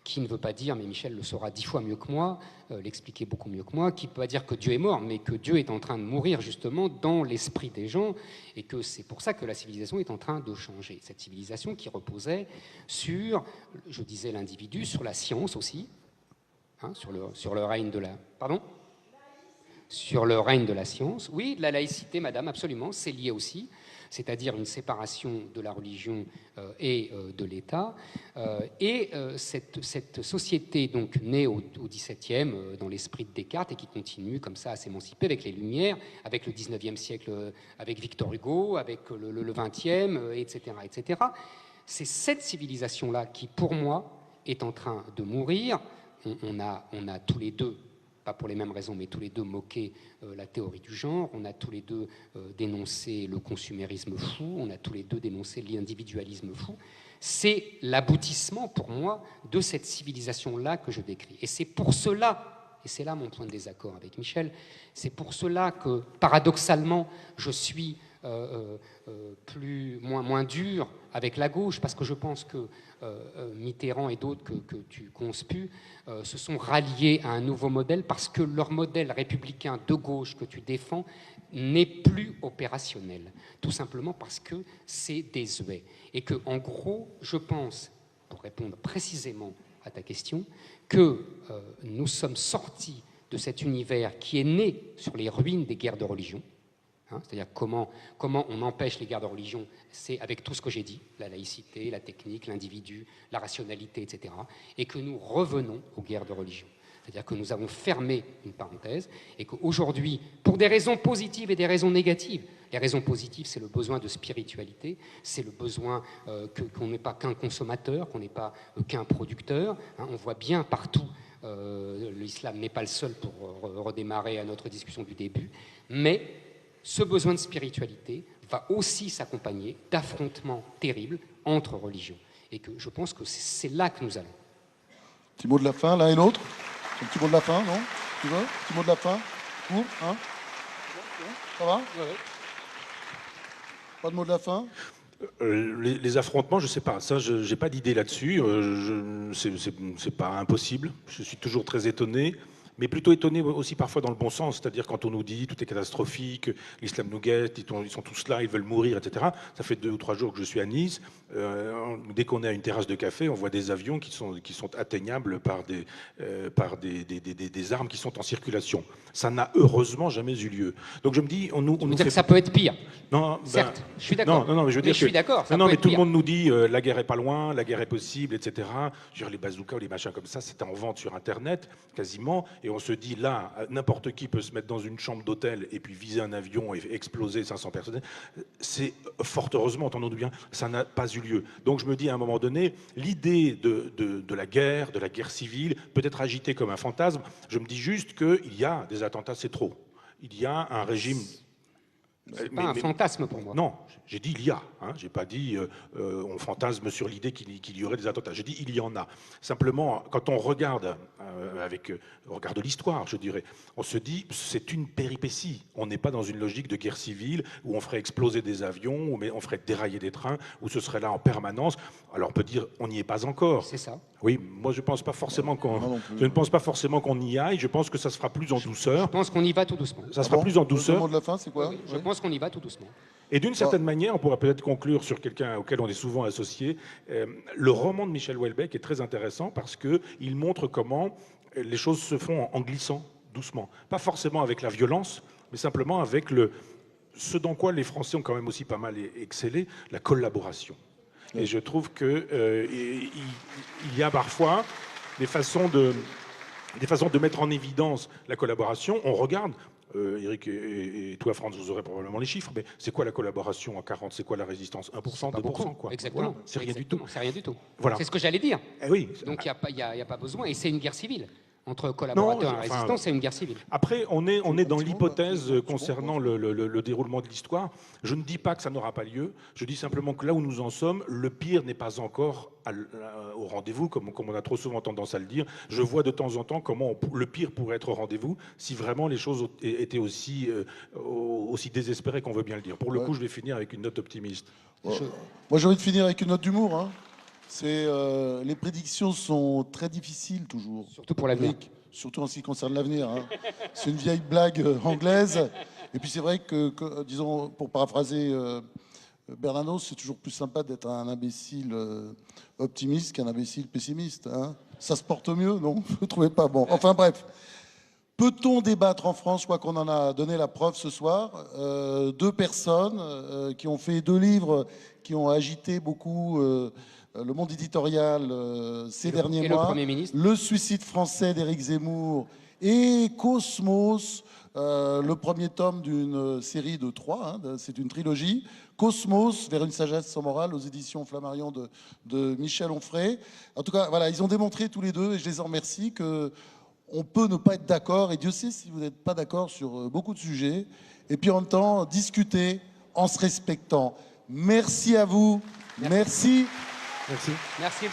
qui ne veut pas dire, mais Michel le saura 10 fois mieux que moi, l'expliquer beaucoup mieux que moi, qui ne peut pas dire que Dieu est mort, mais que Dieu est en train de mourir justement dans l'esprit des gens, et que c'est pour ça que la civilisation est en train de changer. Cette civilisation qui reposait sur, je disais l'individu, sur la science aussi, hein, sur le règne de la... Pardon ? Sur le règne de la science. Oui, de la laïcité, madame, absolument, c'est lié aussi, c'est-à-dire une séparation de la religion et de l'État. Cette société, donc, née au XVIIe, dans l'esprit de Descartes, et qui continue comme ça à s'émanciper avec les Lumières, avec le XIXe siècle, avec Victor Hugo, avec le XXe, etc., etc. C'est cette civilisation-là qui, pour moi, est en train de mourir. On a tous les deux, pas pour les mêmes raisons, mais tous les deux moqué la théorie du genre, on a tous les deux dénoncé le consumérisme fou, on a tous les deux dénoncé l'individualisme fou. C'est l'aboutissement, pour moi, de cette civilisation-là que je décris. Et c'est pour cela, et c'est là mon point de désaccord avec Michel, c'est pour cela que, paradoxalement, je suis moins dur avec la gauche, parce que je pense que Mitterrand et d'autres que tu conspues se sont ralliés à un nouveau modèle parce que leur modèle républicain de gauche que tu défends n'est plus opérationnel, tout simplement parce que c'est désuet. Et que, en gros, je pense, pour répondre précisément à ta question, que nous sommes sortis de cet univers qui est né sur les ruines des guerres de religion. Hein, c'est-à-dire comment on empêche les guerres de religion, c'est avec tout ce que j'ai dit, la laïcité, la technique, l'individu, la rationalité, etc. Et que nous revenons aux guerres de religion. C'est-à-dire que nous avons fermé une parenthèse et qu'aujourd'hui, pour des raisons positives et des raisons négatives, les raisons positives, c'est le besoin de spiritualité, c'est le besoin qu'on n'est pas qu'un consommateur, qu'on n'est pas qu'un producteur. Hein, on voit bien partout, l'islam n'est pas le seul pour redémarrer à notre discussion du début, mais ce besoin de spiritualité va aussi s'accompagner d'affrontements terribles entre religions. Et que je pense que c'est là que nous allons. Petit mot de la fin, l'un et l'autre. Un petit mot de la fin, non? Tu veux? Petit mot de la fin? Court, hein? Ça va? Ouais. Pas de mot de la fin? Les affrontements, je ne sais pas. Ça, je n'ai pas d'idée là-dessus. C'est pas impossible. Je suis toujours très étonné. Mais plutôt étonné aussi parfois dans le bon sens, c'est-à-dire quand on nous dit tout est catastrophique, l'islam nous guette, ils sont tous là, ils veulent mourir, etc. Ça fait 2 ou 3 jours que je suis à Nice. Dès qu'on est à une terrasse de café, on voit des avions qui sont atteignables par des armes qui sont en circulation. Ça n'a heureusement jamais eu lieu. Donc je me dis, on nous fait... que ça peut être pire. Non, certes, je suis d'accord. Non, mais je veux dire je suis d'accord. Non, mais tout le monde nous dit la guerre est pas loin, la guerre est possible, etc. Je veux dire, les bazookas ou les machins comme ça, c'était en vente sur Internet quasiment. Et on se dit là, n'importe qui peut se mettre dans une chambre d'hôtel et puis viser un avion et exploser 500 personnes. C'est fort heureusement, entendons-nous bien, ça n'a pas eu lieu. Donc je me dis à un moment donné, l'idée de la guerre civile peut être agitée comme un fantasme. Je me dis juste qu'il y a des attentats, c'est trop. Il y a un régime... C'est pas un fantasme pour moi. Non, j'ai dit il y a. Hein, j'ai pas dit on fantasme sur l'idée qu'il y aurait des attentats. J'ai dit il y en a. Simplement, quand on regarde regarde l'histoire, je dirais, on se dit c'est une péripétie. On n'est pas dans une logique de guerre civile où on ferait exploser des avions, où on ferait dérailler des trains, où ce serait là en permanence. Alors on peut dire on n'y est pas encore. C'est ça. Oui, moi je pense pas forcément je ne pense pas forcément qu'on y aille. Je pense que ça se fera plus en douceur. Je pense qu'on y va tout doucement. Ça sera plus en douceur. Le mot de la fin, c'est quoi? Oui, je pense pense qu'on y va tout doucement. Et d'une certaine manière, on pourrait peut-être conclure sur quelqu'un auquel on est souvent associé. Le roman de Michel Houellebecq est très intéressant parce qu'il montre comment les choses se font en glissant doucement. Pas forcément avec la violence, mais simplement avec ce dans quoi les Français ont quand même aussi pas mal excellé, la collaboration. Et je trouve qu'il y a parfois des façons de mettre en évidence la collaboration. On regarde, Eric et toi, France, vous aurez probablement les chiffres, mais c'est quoi la collaboration à 40? C'est quoi la résistance? 1%, 2%, quoi. Exactement. Voilà, c'est rien du tout. C'est rien du tout. Voilà. C'est ce que j'allais dire. Eh oui. Donc il n'y a pas besoin. Et c'est une guerre civile. Entre collaborateurs et résistance, c'est une guerre civile. Après, on est dans l'hypothèse concernant le déroulement de l'histoire. Je ne dis pas que ça n'aura pas lieu. Je dis simplement que là où nous en sommes, le pire n'est pas encore au rendez-vous, comme on a trop souvent tendance à le dire. Je vois de temps en temps comment le pire pourrait être au rendez-vous si vraiment les choses étaient aussi désespérées qu'on veut bien le dire. Pour le coup, je vais finir avec une note optimiste. Moi, j'ai envie de finir avec une note d'humour. Hein. Les prédictions sont très difficiles toujours. Surtout pour l'avenir. Surtout en ce qui concerne l'avenir. Hein. C'est une vieille blague anglaise. Et puis c'est vrai que, disons, pour paraphraser Bernanos, c'est toujours plus sympa d'être un imbécile optimiste qu'un imbécile pessimiste. Hein. Ça se porte mieux, non? Vous ne trouvez pas? Bon, enfin bref. Peut-on débattre en France, je crois qu'on en a donné la preuve ce soir, deux personnes qui ont fait 2 livres qui ont agité beaucoup le monde éditorial ces derniers mois. Le Premier ministre. Le suicide français d'Éric Zemmour et Cosmos, le premier tome d'une série de 3, hein, c'est une trilogie. Cosmos, vers une sagesse sans morale, aux éditions Flammarion de Michel Onfray. En tout cas, voilà, ils ont démontré tous les deux, et je les en remercie, que on peut ne pas être d'accord, et Dieu sait si vous n'êtes pas d'accord sur beaucoup de sujets, et puis en même temps, discuter en se respectant. Merci à vous. Merci. Merci. Merci.